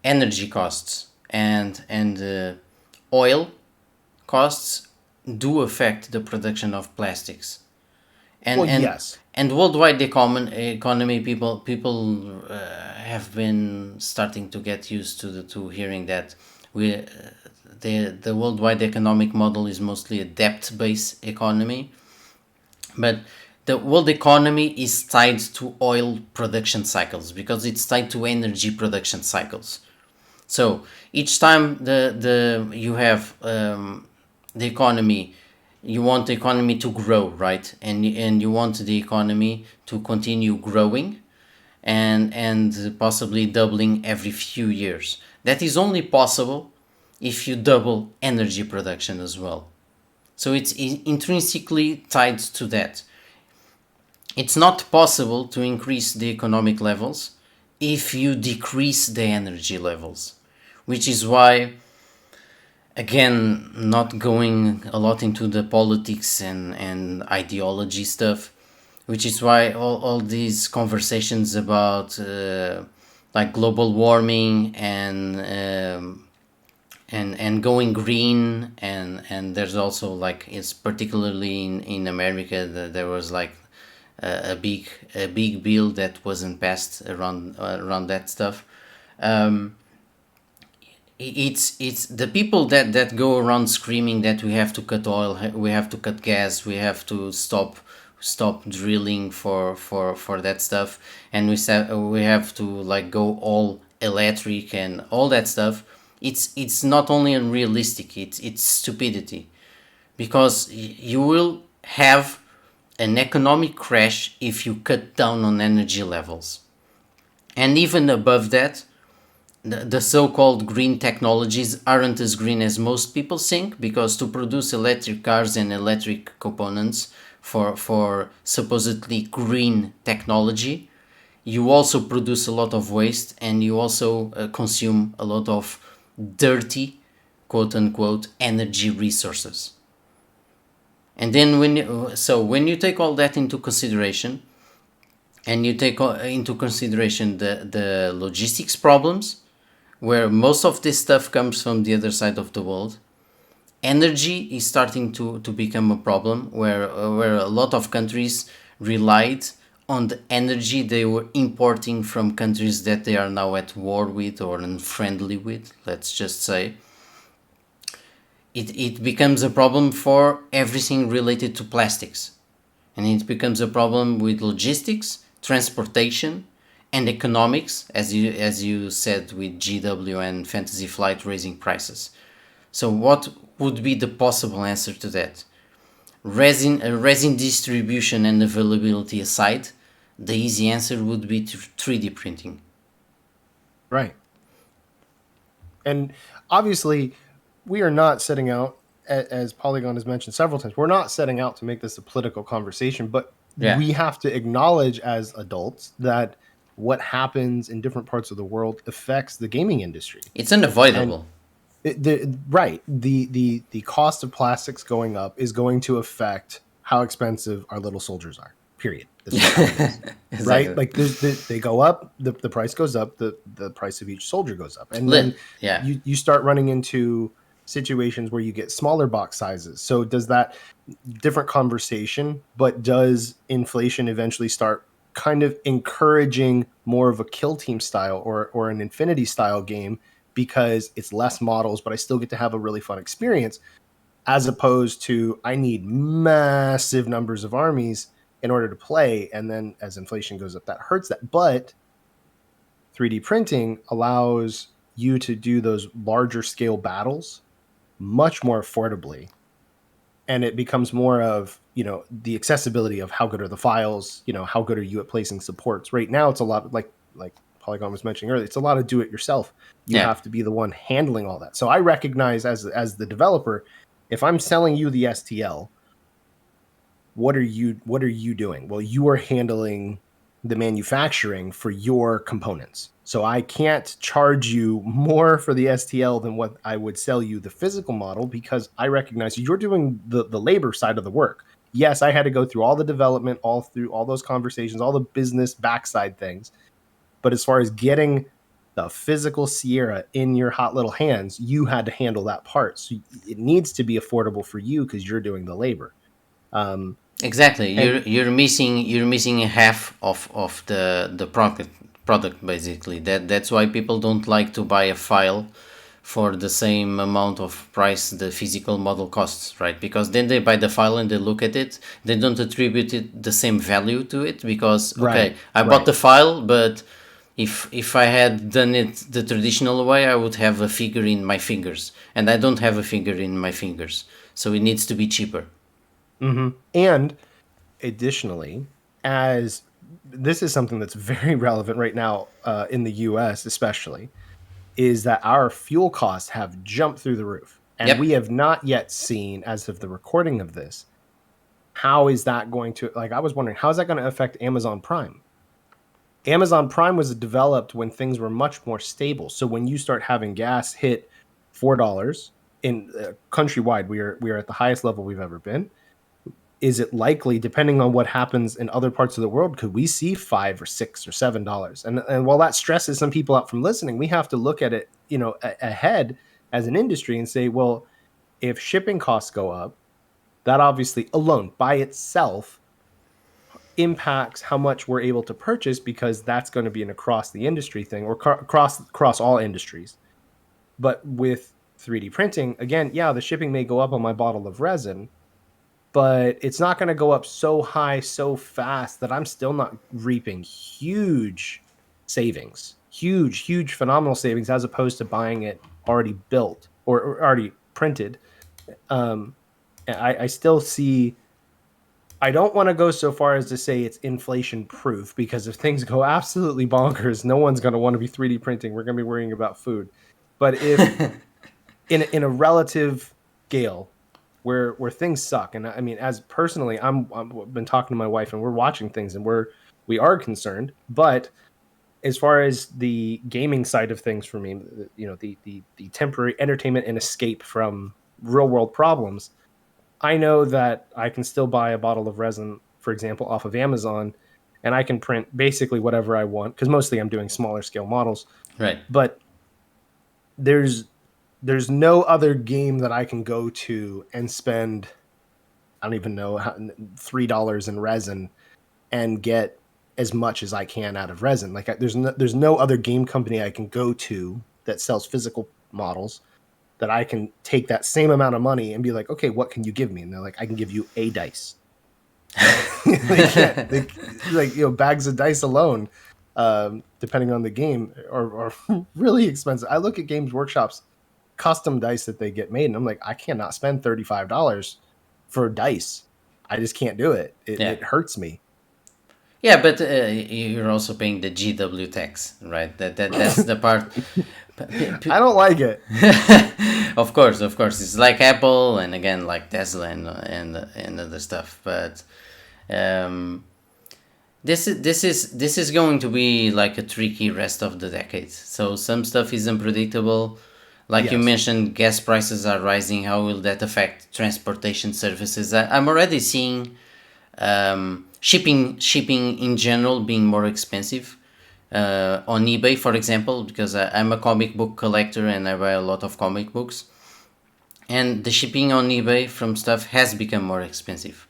energy costs and oil costs do affect the production of plastics. and Well, and yes. and worldwide economy, people have been starting to get used to hearing that the worldwide economic model is mostly a debt based economy, but the world economy is tied to oil production cycles because it's tied to energy production cycles. So each time the you have the economy, you want the economy to grow, right? And you want the economy to continue growing, and possibly doubling every few years. That is only possible if you double energy production as well. So it's intrinsically tied to that. it's not possible to increase the economic levels if you decrease the energy levels, which is why, again, not going a lot into the politics and ideology stuff, which is why all these conversations about like global warming and going green, and there's also like, it's particularly in America that there was like a big bill that wasn't passed around that stuff. um, it's the people that go around screaming that we have to cut oil, we have to cut gas, we have to stop drilling for that stuff, and we have to like go all electric and all that stuff. It's not only unrealistic, it's stupidity, because you will have an economic crash if you cut down on energy levels. And even above that, the so-called green technologies aren't as green as most people think, because to produce electric cars and electric components for supposedly green technology, you also produce a lot of waste, and you also consume a lot of dirty, quote unquote, energy resources. And then when you take all that into consideration, and you take into consideration the logistics problems, where most of this stuff comes from the other side of the world, energy is starting to become a problem, where a lot of countries relied on the energy they were importing from countries that they are now at war with or unfriendly with, let's just say. It becomes a problem for everything related to plastics, and it becomes a problem with logistics, transportation, and economics, as you said, with GW and Fantasy Flight raising prices. So what would be the possible answer to that? Resin distribution and availability aside, the easy answer would be 3D printing. Right. And obviously, we are not setting out, as Polygon has mentioned several times, we're not setting out to make this a political conversation, but Yeah, we have to acknowledge as adults that what happens in different parts of the world affects the gaming industry. it's And unavoidable. the cost of plastics going up is going to affect how expensive our little soldiers are. Period. That's just how it is. Right? Exactly. Like they go up, the price goes up, the price of each soldier goes up, and then Yeah. you start running into situations where you get smaller box sizes. So does that different conversation? But does inflation eventually start kind of encouraging more of a kill team style or an infinity style game, because it's less models, but I still get to have a really fun experience, as opposed to I need massive numbers of armies in order to play. And then as inflation goes up, that hurts that. But 3D printing allows you to do those larger scale battles much more affordably. And it becomes more of, the accessibility of how good are the files, how good are you at placing supports. Right now, it's a lot like Polygon was mentioning earlier, it's a lot of do it yourself. You Yeah. have to be the one handling all that. So I recognize as the developer, if I'm selling you the STL, what are you doing? Well, you are handling the manufacturing for your components. So I can't charge you more for the STL than what I would sell you the physical model, because I recognize you're doing the labor side of the work. Yes, I had to go through all the development, all through all those conversations, all the business backside things. But as far as getting the physical Sierra in your hot little hands, you had to handle that part. So it needs to be affordable for you because you're doing the labor. Um, Exactly. and You're missing a half of the product basically. That's why people don't like to buy a file for the same amount of price the physical model costs, right? Because then they buy the file and they look at it, they don't attribute it the same value to it, because okay, right, I bought right. the file, but if I had done it the traditional way, I would have a figure in my fingers, and I don't have a figure in my fingers, so it needs to be cheaper. And additionally, as this is something that's very relevant right now in the US, especially, is that our fuel costs have jumped through the roof. And Yep. we have not yet seen, as of the recording of this, how is that going to, like, I was wondering, how is that going to affect Amazon Prime? Amazon Prime was developed when things were much more stable. So when you start having gas hit $4 in countrywide, we are at the highest level we've ever been. Is it likely, depending on what happens in other parts of the world, could we see $5 or $6 or $7? And while that stresses some people out from listening, we have to look at it, ahead as an industry and say, well, if shipping costs go up, that obviously alone by itself impacts how much we're able to purchase, because that's going to be an across the industry thing, or across all industries. But with 3D printing, again, yeah, the shipping may go up on my bottle of resin, but it's not going to go up so high so fast that I'm still not reaping huge savings, huge phenomenal savings, as opposed to buying it already built or already printed. I still see, I don't want to go so far as to say it's inflation proof, because if things go absolutely bonkers, no one's going to want to be 3D printing. We're going to be worrying about food. But if in a relative scale where things suck, and I mean, as personally, I've been talking to my wife and we're watching things and we are concerned. But as far as the gaming side of things for me, the temporary entertainment and escape from real world problems, I know that I can still buy a bottle of resin, for example, off of Amazon, and I can print basically whatever I want, because mostly I'm doing smaller scale models. Right. But there's no other game that I can go to and spend, I don't even know, $3 in resin and get as much as I can out of resin. Like, there's no other game company I can go to that sells physical models that I can take that same amount of money and be like, okay, what can you give me? And they're like, I can give you a dice. Bags of dice alone, depending on the game, are really expensive. I look at Games Workshop's custom dice that they get made, and I'm like, I cannot spend $35 for dice. I just can't do it. Yeah. It hurts me. Yeah, but you're also paying the GW tax, right? That's the part. I don't like it. Of course, it's like Apple, and again like Tesla and other stuff. But this is going to be like a tricky rest of the decade. So some stuff is unpredictable. Like you Yes. mentioned, gas prices are rising. How will that affect transportation services? I'm already seeing shipping in general being more expensive on eBay, for example, because I'm a comic book collector and I buy a lot of comic books, and the shipping on eBay from stuff has become more expensive.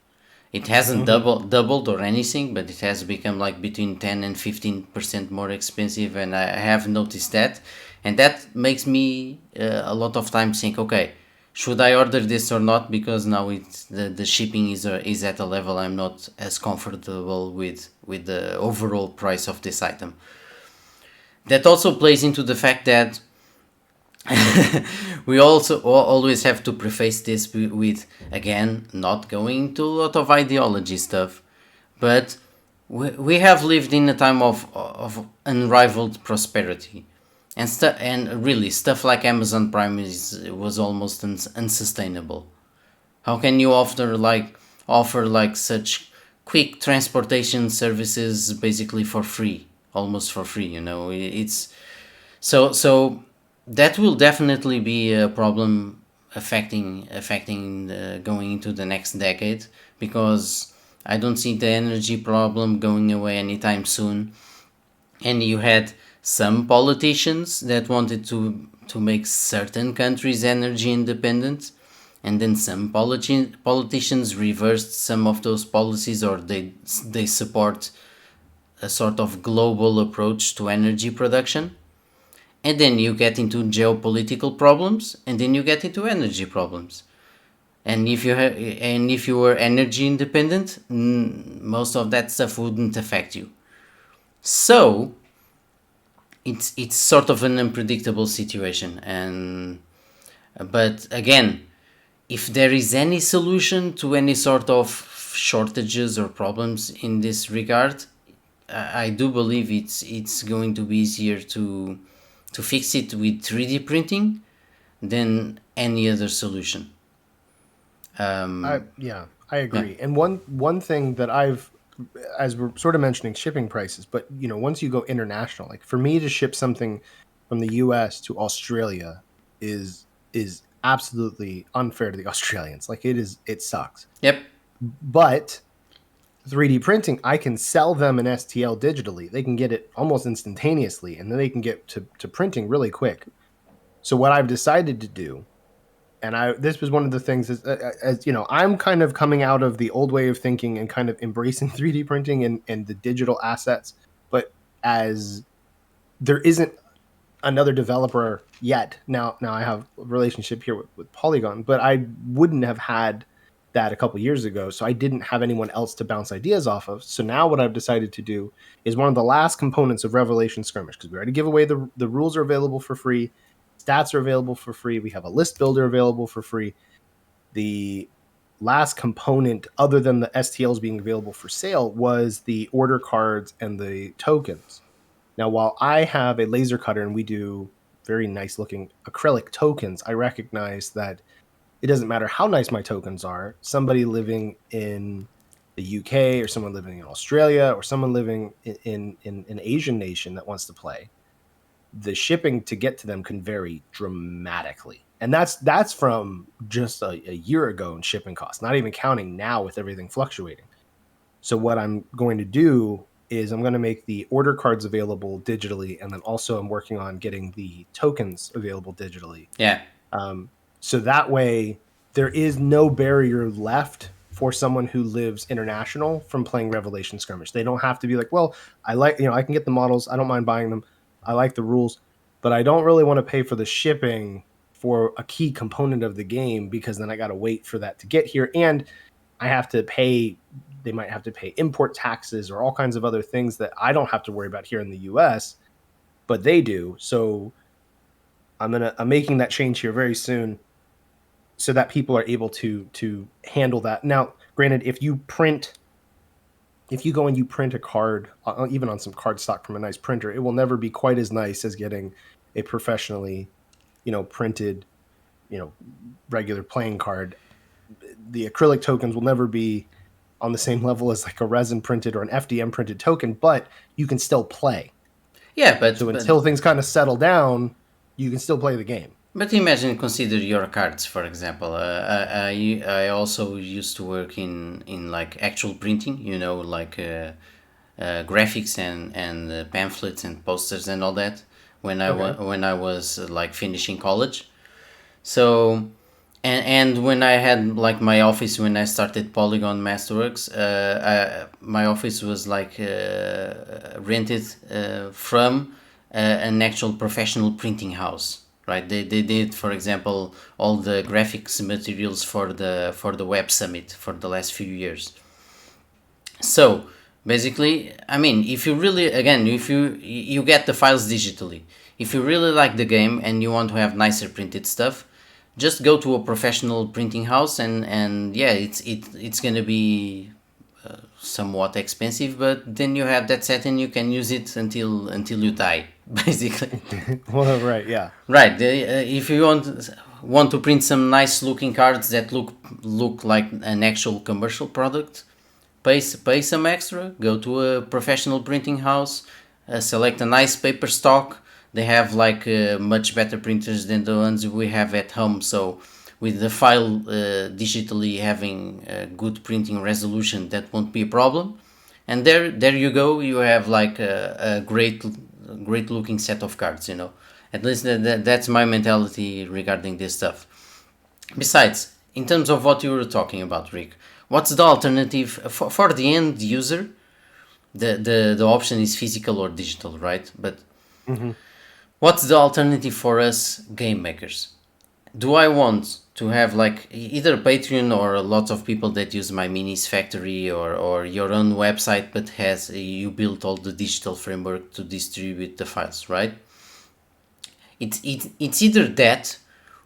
It hasn't doubled or anything, but it has become like between 10 and 15% more expensive, and I have noticed that, and that makes me a lot of times think, okay, should I order this or not? Because now it's the shipping is at a level I'm not as comfortable with the overall price of this item. That also plays into the fact that we also always have to preface this with, again, not going into a lot of ideology stuff, but we have lived in a time of unrivaled prosperity, and really stuff like Amazon Prime was almost unsustainable. How can you offer such quick transportation services basically for free, almost for free? It's so that will definitely be a problem affecting going into the next decade, because I don't see the energy problem going away anytime soon. And you had some politicians that wanted to make certain countries energy independent, and then some politicians reversed some of those policies, or they support a sort of global approach to energy production. And then you get into geopolitical problems, and then you get into energy problems. And if you were energy independent, most of that stuff wouldn't affect you. So it's sort of an unpredictable situation. And but again, if there is any solution to any sort of shortages or problems in this regard, I do believe it's going to be easier to fix it with 3D printing than any other solution. Yeah. I Yeah. agree. And one thing that I've, as we're sort of mentioning shipping prices, but once you go international, like for me to ship something from the US to Australia is absolutely unfair to the Australians. Like it sucks. Yep. But 3D printing, I can sell them an STL digitally. They can get it almost instantaneously, and then they can get to printing really quick. So what I've decided to do, and this was one of the things, as I'm kind of coming out of the old way of thinking and kind of embracing 3D printing and the digital assets, but as there isn't another developer yet. Now I have a relationship here with Polygon, but I wouldn't have had that a couple years ago. So I didn't have anyone else to bounce ideas off of. So now what I've decided to do is one of the last components of Revelation Skirmish, because we already give away the rules are available for free, stats are available for free, we have a list builder available for free. The last component, other than the STLs being available for sale, was the order cards and the tokens. Now, while I have a laser cutter and we do very nice looking acrylic tokens, I recognize that it doesn't matter how nice my tokens are. Somebody living in the UK or someone living in Australia or someone living in an Asian nation that wants to play, the shipping to get to them can vary dramatically. And that's from just a year ago in shipping costs, not even counting now with everything fluctuating. So what I'm going to do is I'm going to make the order cards available digitally, and then also I'm working on getting the tokens available digitally. Yeah. So that way there is no barrier left for someone who lives international from playing Revelation Skirmish. They don't have to be like, well, I can get the models. I don't mind buying them. I like the rules, but I don't really want to pay for the shipping for a key component of the game, because then I got to wait for that to get here. And I have to pay, they might have to pay import taxes or all kinds of other things that I don't have to worry about here in the US, but they do. So I'm making that change here very soon so that people are able to handle that. Now, granted, if you go and you print a card, even on some card stock from a nice printer, it will never be quite as nice as getting a professionally, printed, regular playing card. The acrylic tokens will never be on the same level as like a resin printed or an FDM printed token, but you can still play. Yeah, So until things kind of settle down, you can still play the game. but imagine, consider your cards, for example. I also used to work in like actual printing, like graphics and pamphlets and posters and all that when when I was like finishing college. So and when I had like my office, when I started Polygon Masterworks, my office was like rented from an actual professional printing house. Right, they did, for example, all the graphics materials for the Web Summit for the last few years. So basically, I mean, if you really, again, if you get the files digitally, if you really like the game and you want to have nicer printed stuff, just go to a professional printing house, and yeah, it's gonna be somewhat expensive, but then you have that set and you can use it until you die, basically. Well, right, yeah. Right. If you want to print some nice looking cards that look like an actual commercial product, pay some extra. Go to a professional printing house, select a nice paper stock. They have like much better printers than the ones we have at home. So with the file digitally having good printing resolution, that won't be a problem. And there you go. You have like a great looking set of cards. At least that's my mentality regarding this stuff. Besides, in terms of what you were talking about, Rick, what's the alternative for the end user? The option is physical or digital, right? But what's the alternative for us game makers? Do I want to have like either Patreon or lots of people that use my Minis Factory or your own website, but you built all the digital framework to distribute the files, right? It's either that,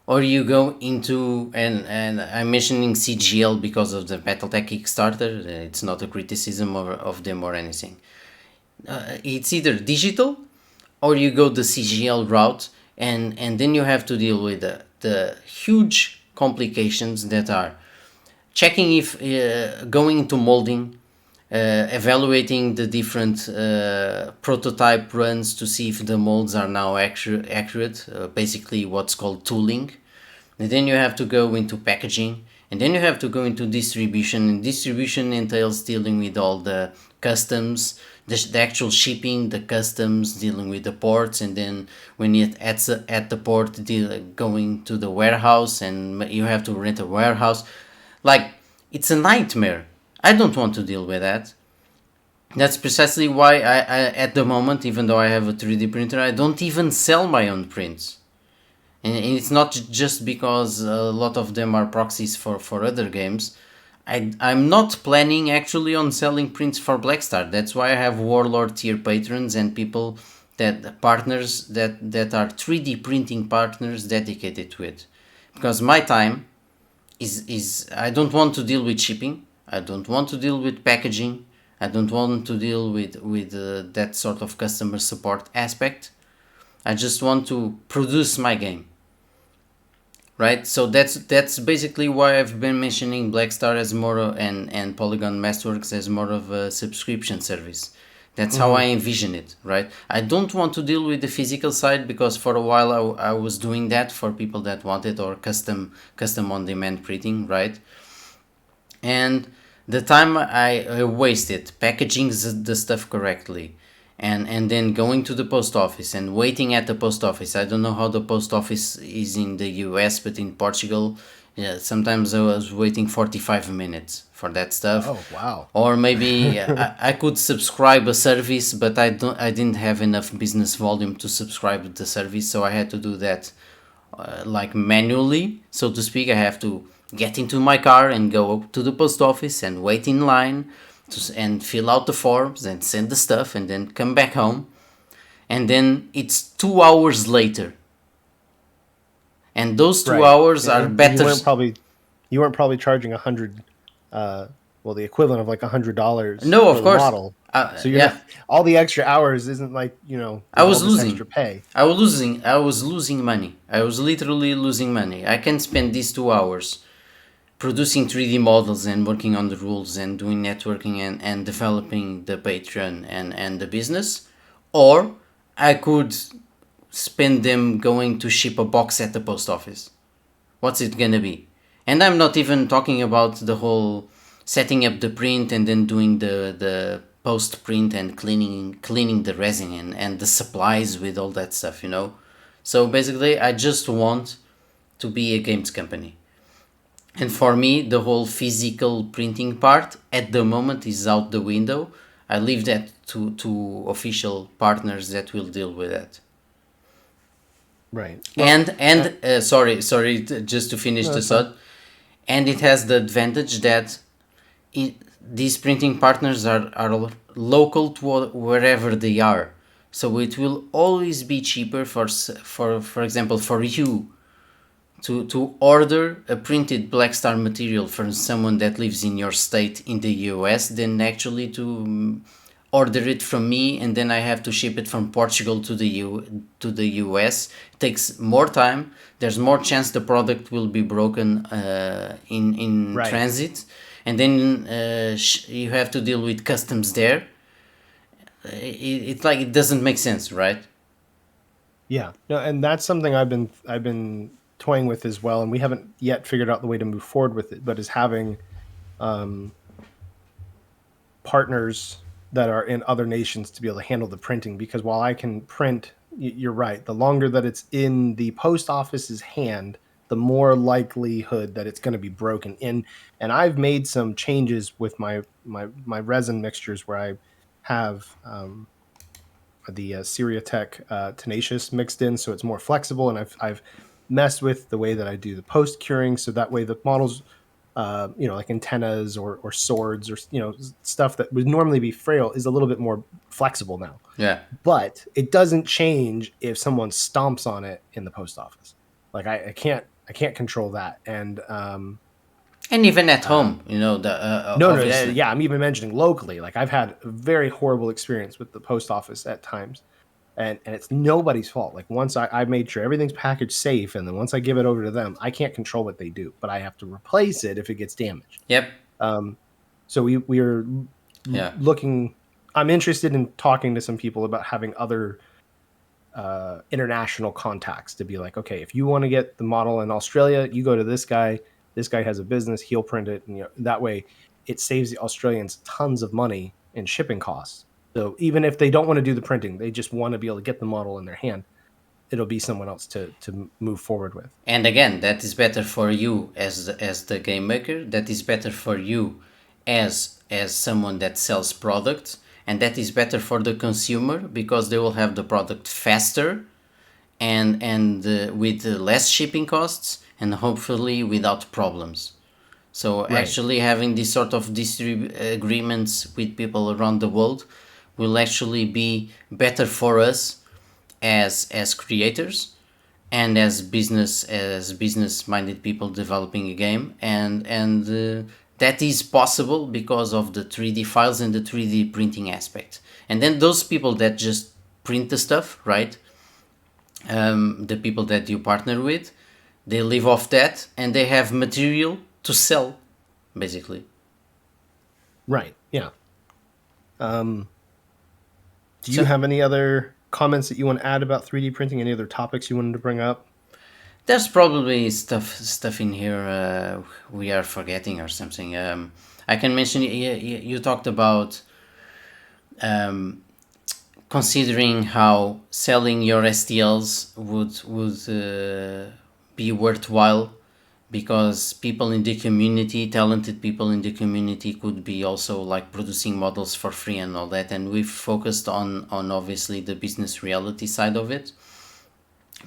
or you go into, and I'm mentioning CGL because of the Battletech Kickstarter. It's not a criticism of them or anything. It's either digital, or you go the CGL route, and then you have to deal with the huge complications that are checking if going into molding, evaluating the different prototype runs to see if the molds are now accurate, basically what's called tooling. And then you have to go into packaging, and then you have to go into distribution, and distribution entails dealing with all the customs, the actual shipping, the customs, dealing with the ports, and then when it at the port, going to the warehouse, and you have to rent a warehouse. Like, it's a nightmare. I don't want to deal with that. That's precisely why I at the moment, even though I have a 3D printer, I don't even sell my own prints. And it's not just because a lot of them are proxies for other games. I'm not planning actually on selling prints for Blackstar. That's why I have Warlord tier patrons and people that partners that are 3D printing partners dedicated to it. Because my time is I don't want to deal with shipping. I don't want to deal with packaging. I don't want to deal with that sort of customer support aspect. I just want to produce my game, right? So that's basically why I've been mentioning Blackstar as more and Polygon Masterworks as more of a subscription service. That's how I envision it, right? I don't want to deal with the physical side because for a while I was doing that for people that wanted, or custom on demand printing, right? And the time I wasted packaging the stuff correctly, and then going to the post office and waiting at the post office. I don't know how the post office is in the US, but in Portugal, yeah, sometimes I was waiting 45 minutes for that stuff. Oh, wow. Or maybe I could subscribe a service, but I didn't have enough business volume to subscribe the service, so I had to do that like manually, so to speak. I have to get into my car and go to the post office and wait in line and fill out the forms and send the stuff and then come back home. And then it's 2 hours later. And those 2 hours are better. You weren't probably charging 100, well, the equivalent of like $100. No, of for course. the model. So you're Yeah. not, all the extra hours isn't like, I was all this losing. extra pay. I was losing money. I was literally losing money. I can spend these 2 hours producing 3D models and working on the rules and doing networking and developing the Patreon and the business, or I could spend them going to ship a box at the post office. What's it gonna be? And I'm not even talking about the whole setting up the print and then doing the post print and cleaning the resin and the supplies with all that stuff, So basically I just want to be a games company. And for me, the whole physical printing part at the moment is out the window. I leave that to official partners that will deal with that. Right. And sorry, just to finish the thought. And it has the advantage that these printing partners are local to wherever they are. So it will always be cheaper for example, for you to order a printed Blackstar material from someone that lives in your state in the US than actually to order it from me and then I have to ship it from Portugal to the US. It takes more time. There's more chance the product will be broken in Right. transit, and then you have to deal with customs there. It's like it doesn't make sense, right? Yeah. No, and that's something I've been toying with as well, and we haven't yet figured out the way to move forward with it, but is having partners that are in other nations to be able to handle the printing, because while I can print, you're right, the longer that it's in the post office's hand, the more likelihood that it's going to be broken in. And I've made some changes with my resin mixtures where I have the Seriatech Tenacious mixed in, so it's more flexible, and I've messed with the way that I do the post curing, so that way the models, like antennas or swords or stuff that would normally be frail is a little bit more flexible now. Yeah. But it doesn't change if someone stomps on it in the post office. Like I can't control that. And even at home, no, yeah, I'm even mentioning locally. Like I've had a very horrible experience with the post office at times. and it's nobody's fault. Like once I made sure everything's packaged safe, and then once I give it over to them, I can't control what they do, but I have to replace it if it gets damaged. Yep. Um, so we are Yeah. looking. I'm interested in talking to some people about having other international contacts to be like, okay, if you want to get the model in Australia, you go to this guy. This guy has a business; he'll print it, and that way, it saves the Australians tons of money in shipping costs. So even if they don't want to do the printing, they just want to be able to get the model in their hand. It'll be someone else to move forward with. And again, that is better for you as the game maker. That is better for you as someone that sells products, and that is better for the consumer because they will have the product faster and with less shipping costs and hopefully without problems. So Right. actually having this sort of agreements with people around the world will actually be better for us as creators and as business minded people developing a game, and that is possible because of the 3D files and the 3D printing aspect. And then those people that just print the stuff, right? The people that you partner with, they live off that and they have material to sell, basically. Right. Yeah. Um, do you So have any other comments that you want to add about 3D printing? Any other topics you wanted to bring up? there's probably stuff in here we are forgetting or something. I can mention you talked about considering how selling your STLs would be worthwhile because people in the community, talented people in the community, could be also like producing models for free and all that. And we've focused on obviously the business reality side of it,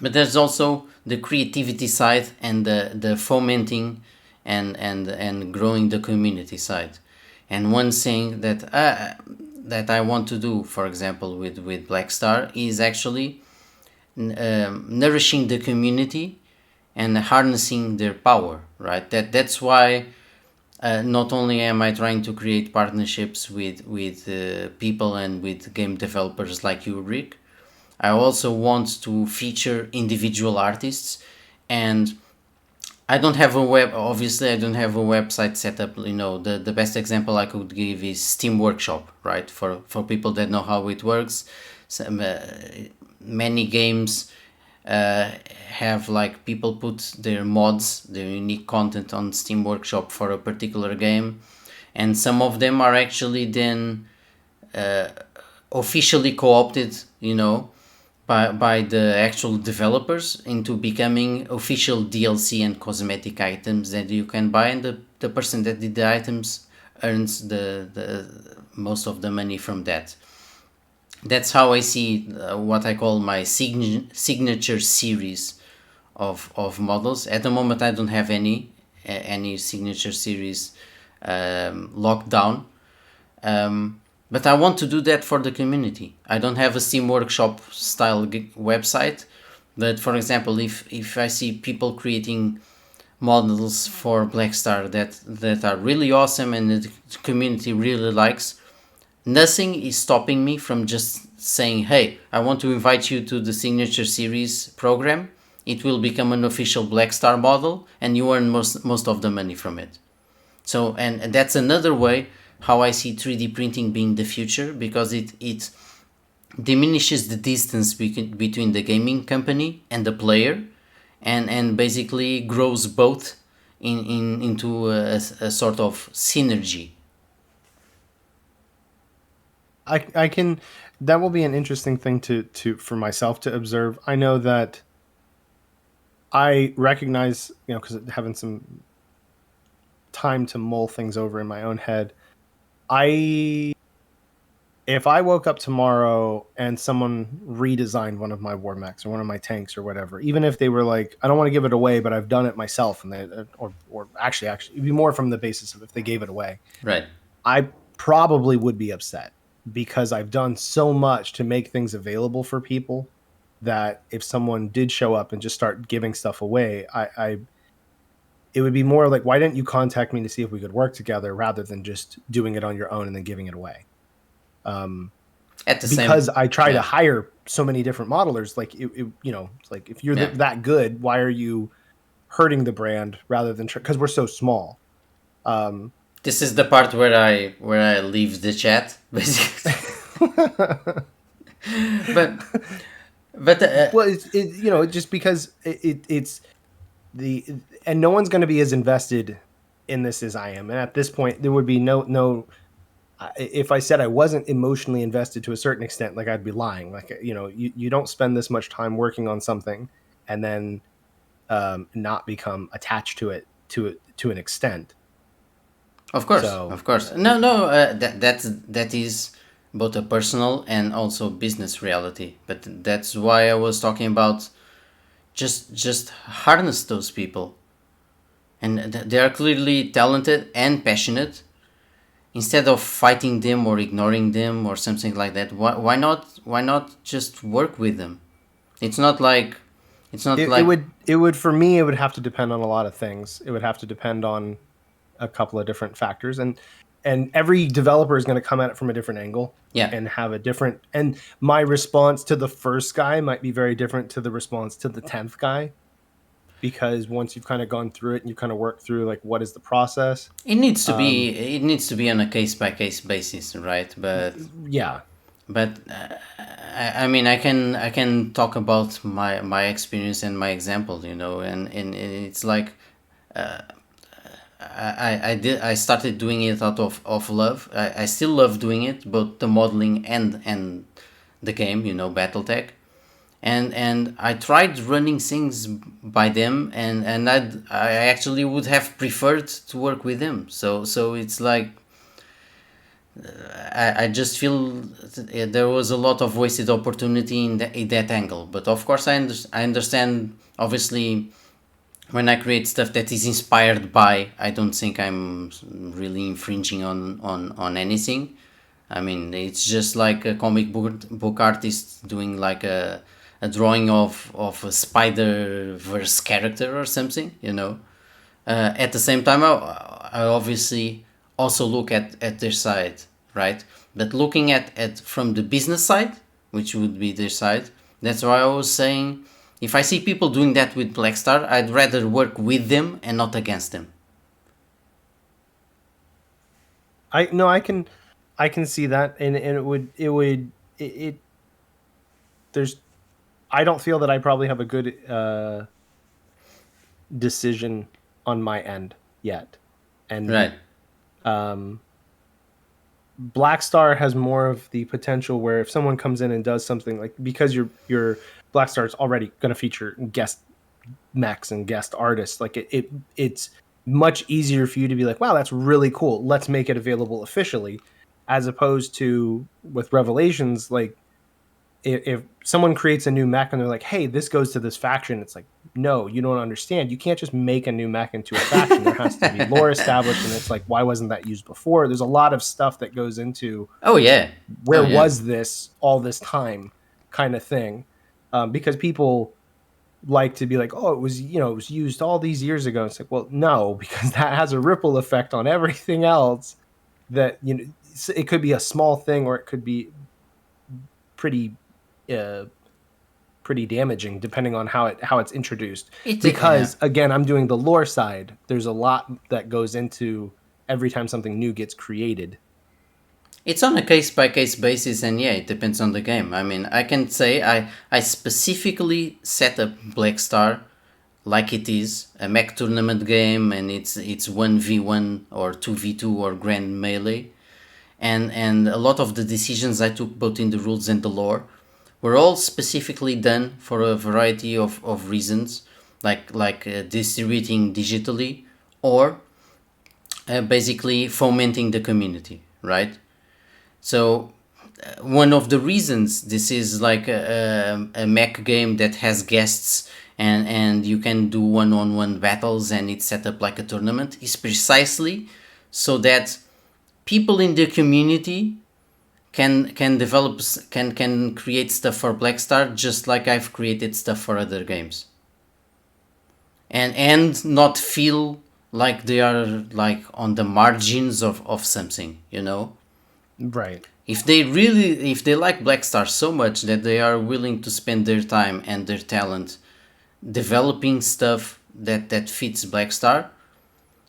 but there's also the creativity side and the fomenting and growing the community side. And one thing that I want to do, for example, with Black Star is actually nourishing the community and harnessing their power. Right. That's why not only am I trying to create partnerships with people and with game developers like you, Rick. I also want to feature individual artists, and I don't have a web. Obviously, I don't have a website set up. The best example I could give is Steam Workshop, right? For people that know how it works, many games have like people put their mods, their unique content on Steam Workshop for a particular game, and some of them are actually then officially co-opted, by the actual developers into becoming official DLC and cosmetic items that you can buy, and the person that did the items earns the most of the money from that. That's how I see what I call my signature series of models. At the moment, I don't have any signature series locked down. But I want to do that for the community. I don't have a Steam Workshop style website, but for example, if I see people creating models for Black Star that are really awesome and the community really likes, nothing is stopping me from just saying, hey, I want to invite you to the signature series program. It will become an official Black Star model and you earn most of the money from it. So, and that's another way how I see 3D printing being the future, because it diminishes the distance between the gaming company and the player, and basically grows both into a sort of synergy. I can. That will be an interesting thing to for myself to observe. I know that I recognize, because having some time to mull things over in my own head. If I woke up tomorrow and someone redesigned one of my WarMechs or one of my tanks or whatever, even if they were like, I don't want to give it away, but I've done it myself, and they, or actually, it'd be more from the basis of if they gave it away, Right. I probably would be upset because I've done so much to make things available for people that if someone did show up and just start giving stuff away, it would be more like, why didn't you contact me to see if we could work together rather than just doing it on your own and then giving it away? Um, At the because same, I try to yeah, hire so many different modelers. Like it's like if you're yeah. that good, why are you hurting the brand rather than because we're so small? Um, This is the part where I leave the chat, basically. but but well, just because it's the and no one's going to be as invested in this as I am, and at this point, there would be no. If I said I wasn't emotionally invested to a certain extent, like I'd be lying. Like you don't spend this much time working on something and then not become attached to it to an extent. So of course, no, that is both a personal and also business reality. But that's why I was talking about just harness those people, and they are clearly talented and passionate. Instead of fighting them or ignoring them or something like that, why not just work with them? It's not like it's not it like would for me it would have to depend on a lot of things. It would have to depend on a couple of different factors, and every developer is going to come at it from a different angle yeah. and have a different, and my response to the first guy might be very different to the response to the 10th guy, because once you've kind of gone through it and you kind of work through like what is the process. It needs to be on a case by case basis, right? Yeah. But I mean I can talk about my experience and my example, and it's like I started doing it out of love. I still love doing it, both the modeling and the game, BattleTech. And I tried running things by them, and I actually would have preferred to work with them. So it's like I just feel there was a lot of wasted opportunity in that angle. But of course, I understand. Obviously, when I create stuff that is inspired by, I don't think I'm really infringing on anything. I mean, it's just like a book artist doing like a drawing of a Spider Verse character or something, At the same time, I obviously also look at their side, right? But looking at from the business side, which would be their side, that's why I was saying if I see people doing that with Blackstar, I'd rather work with them and not against them. I no I can see that, and it there's I don't feel that I probably have a good decision on my end yet. And Right. um Black Star has more of the potential where if someone comes in and does something, like, because your Black Star is already going to feature guest mechs and guest artists, like it's much easier for you to be like, wow, that's really cool, let's make it available officially, as opposed to with Revelations. Like, if someone creates a new mech and they're like, hey, this goes to this faction, it's like, no, you don't understand. You can't just make a new mech into a faction. There has to be lore established, and it's like, why wasn't that used before? There's a lot of stuff that goes into Oh yeah. Oh where yeah. was this all this time, kind of thing. Because people like to be like, oh, it was used all these years ago. It's like, well, no, because that has a ripple effect on everything else. That, it could be a small thing, or it could be pretty uh, pretty damaging depending on how it's introduced. Yeah. Because again, I'm doing the lore side. There's a lot that goes into every time something new gets created. It's on a case by case basis, and yeah, it depends on the game. I mean, I can say I specifically set up Black Star like it is a mech tournament game, and it's 1v1 or 2v2 or grand melee, and a lot of the decisions I took both in the rules and the lore were all specifically done for a variety of reasons, like distributing digitally or basically fomenting the community, right? So one of the reasons this is like a mech game that has guests and you can do one-on-one battles and it's set up like a tournament is precisely so that people in the community can develop can create stuff for Blackstar just like I've created stuff for other games, and not feel like they are like on the margins of something. Right. If they like Black Star so much that they are willing to spend their time and their talent developing stuff that fits Black Star,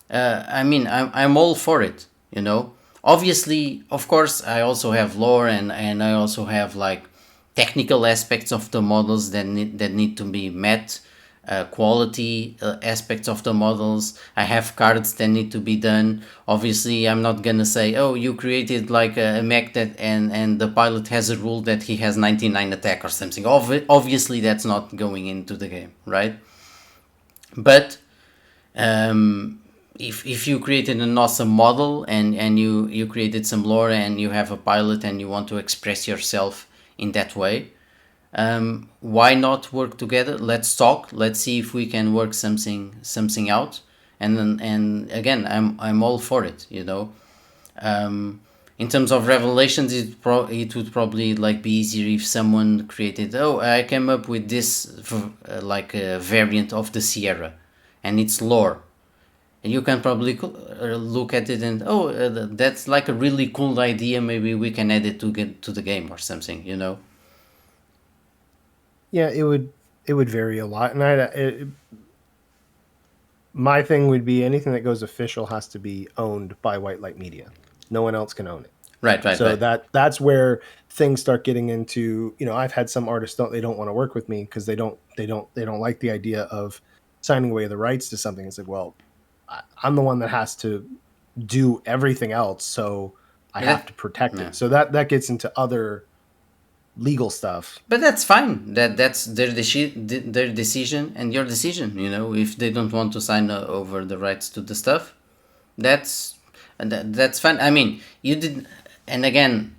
I mean, I'm all for it, you know. Obviously, of course, I also have lore, and I also have like technical aspects of the models that need to be met, quality aspects of the models. I have cards that need to be done. Obviously, I'm not gonna say, oh, you created like a mech that and the pilot has a rule that he has 99 attack or something. Obviously, that's not going into the game, right? But if you created an awesome model and you created some lore and you have a pilot and you want to express yourself in that way, why not work together? Let's talk. Let's see if we can work something out. And again, I'm all for it. You know, in terms of revelations, it would probably like be easier if someone created. Oh, I came up with this like a variant of the Sierra, and it's lore. And you can probably look at it and that's like a really cool idea. Maybe we can add it to get to the game or something. You know. Yeah, it would vary a lot, and my thing would be anything that goes official has to be owned by White Light Media. No one else can own it. Right. So that's where things start getting into, I've had some artists they don't want to work with me because they don't like the idea of signing away the rights to something. It's like, well, I'm the one that has to do everything else, so I have to protect it. So that gets into other legal stuff. But that's fine. That's their decision and your decision. You know, if they don't want to sign over the rights to the stuff, that's fine. I mean, you did, and again,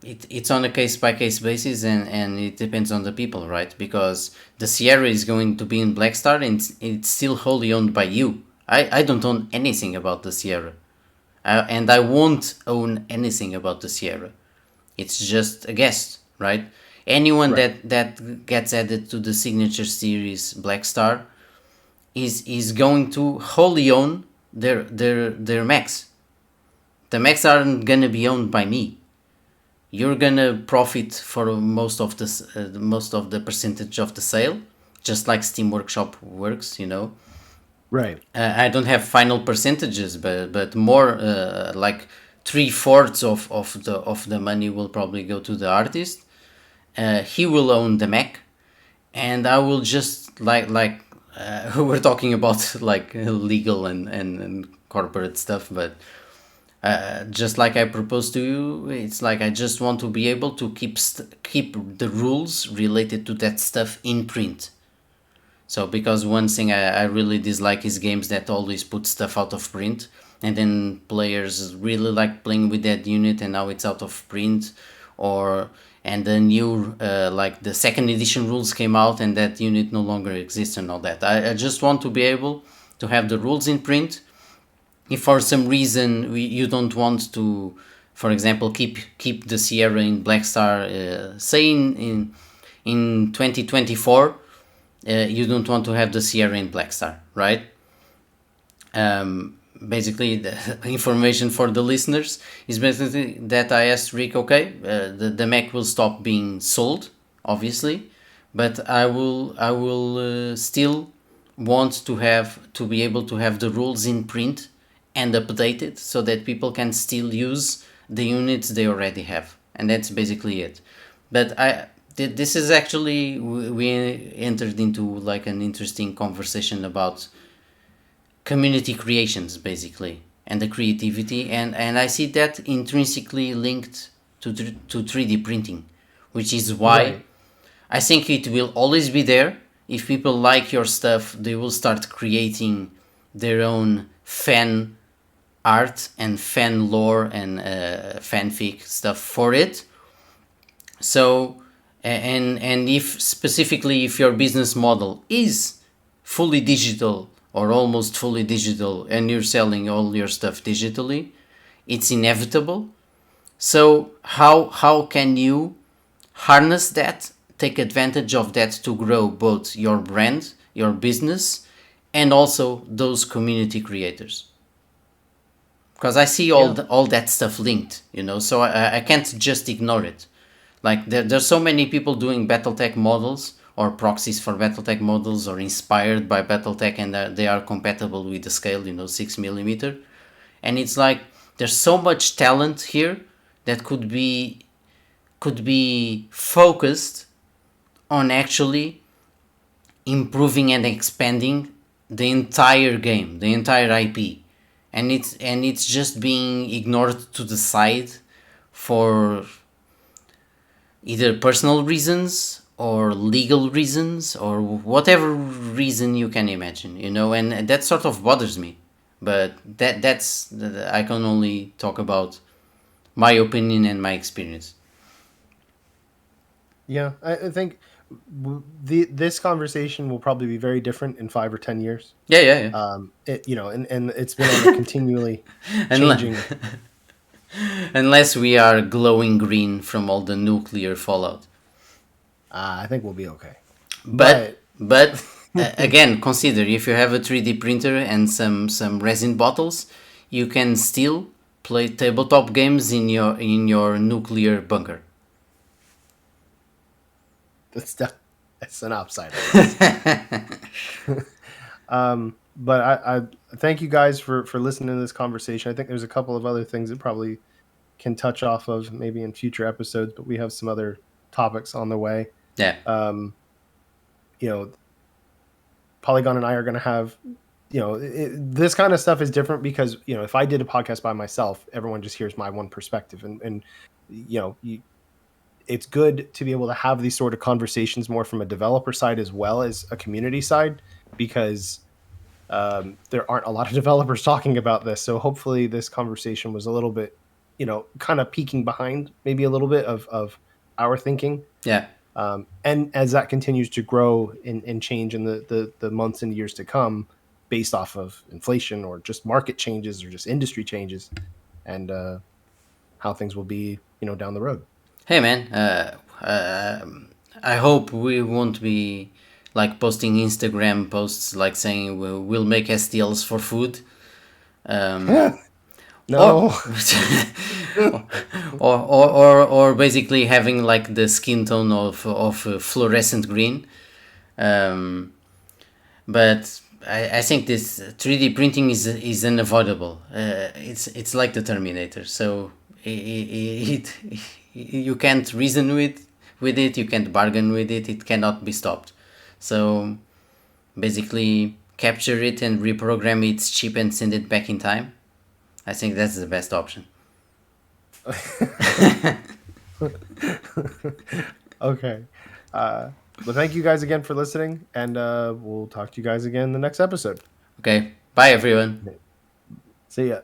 it's on a case by case basis, and it depends on the people, right? Because the Sierra is going to be in Black Star, and it's still wholly owned by you. I don't own anything about the Sierra, and I won't own anything about the Sierra. It's just a guest, right? Anyone that gets added to the signature series Black Star is going to wholly own their mechs. The mechs aren't gonna be owned by me. You're gonna profit for most of the percentage of the sale, just like Steam Workshop works, you know. Right. I don't have final percentages, but more like 3/4 of the money will probably go to the artist. He will own the mech, and I will just like we're talking about like legal and corporate stuff, but just like I proposed to you, it's like I just want to be able to keep the rules related to that stuff in print. So because one thing I really dislike is games that always put stuff out of print, and then players really like playing with that unit and now it's out of print, and the new like the second edition rules came out and that unit no longer exists and all that. I just want to be able to have the rules in print. If for some reason you don't want to, for example, keep the Sierra in Black Star, say in 2024, you don't want to have the Sierra in Black Star, right? Basically, the information for the listeners is basically that I asked Rick, okay, the mech will stop being sold, obviously, but I will still want to be able to have the rules in print and updated so that people can still use the units they already have, and that's basically it. But this is actually, we entered into like an interesting conversation about community creations basically and the creativity, and I see that intrinsically linked to 3D printing, which is why I think it will always be there. If people like your stuff, they will start creating their own fan art and fan lore and fanfic stuff for it. So and if specifically if your business model is fully digital or almost fully digital and you're selling all your stuff digitally, it's inevitable. So how can you harness that, take advantage of that to grow both your brand, your business, and also those community creators? because I see Yeah. all that stuff linked, so I can't just ignore it. Like there's so many people doing BattleTech models or proxies for BattleTech models or inspired by BattleTech, and they are compatible with the scale, 6 millimeter, and it's like there's so much talent here that could be focused on actually improving and expanding the entire game, the entire IP, and it's just being ignored to the side for either personal reasons or legal reasons or whatever reason you can imagine, and that sort of bothers me. But that's I can only talk about my opinion and my experience. Yeah, I think this conversation will probably be very different in 5 or 10 years. Yeah, yeah, And it's been on a continually yeah. changing. Unless we are glowing green from all the nuclear fallout. I think we'll be okay. But But but again, consider if you have a 3D printer and some resin bottles, you can still play tabletop games in your nuclear bunker. that's an upside. I guess. But I thank you guys for listening to this conversation. I think there's a couple of other things that probably can touch off of maybe in future episodes, but we have some other topics on the way. Yeah, Um, you know, Polygon and I are going to have, this kind of stuff is different because, if I did a podcast by myself, everyone just hears my one perspective. And it's good to be able to have these sort of conversations more from a developer side as well as a community side, because there aren't a lot of developers talking about this. So hopefully this conversation was a little bit, kind of peeking behind maybe a little bit of our thinking. yeah. And as that continues to grow and change in the months and years to come, based off of inflation or just market changes or just industry changes, and how things will be, down the road. Hey man, I hope we won't be like posting Instagram posts like saying we'll make STLs for food. Um, or, No. or basically having like the skin tone of fluorescent green. Um, but I think this 3D printing is unavoidable. It's like the Terminator, so you can't reason with it, you can't bargain with it, it cannot be stopped. So basically capture it and reprogram its chip and send it back in time. I think that's the best option. Okay. But thank you guys again for listening, and we'll talk to you guys again in the next episode. Okay, bye everyone. See ya.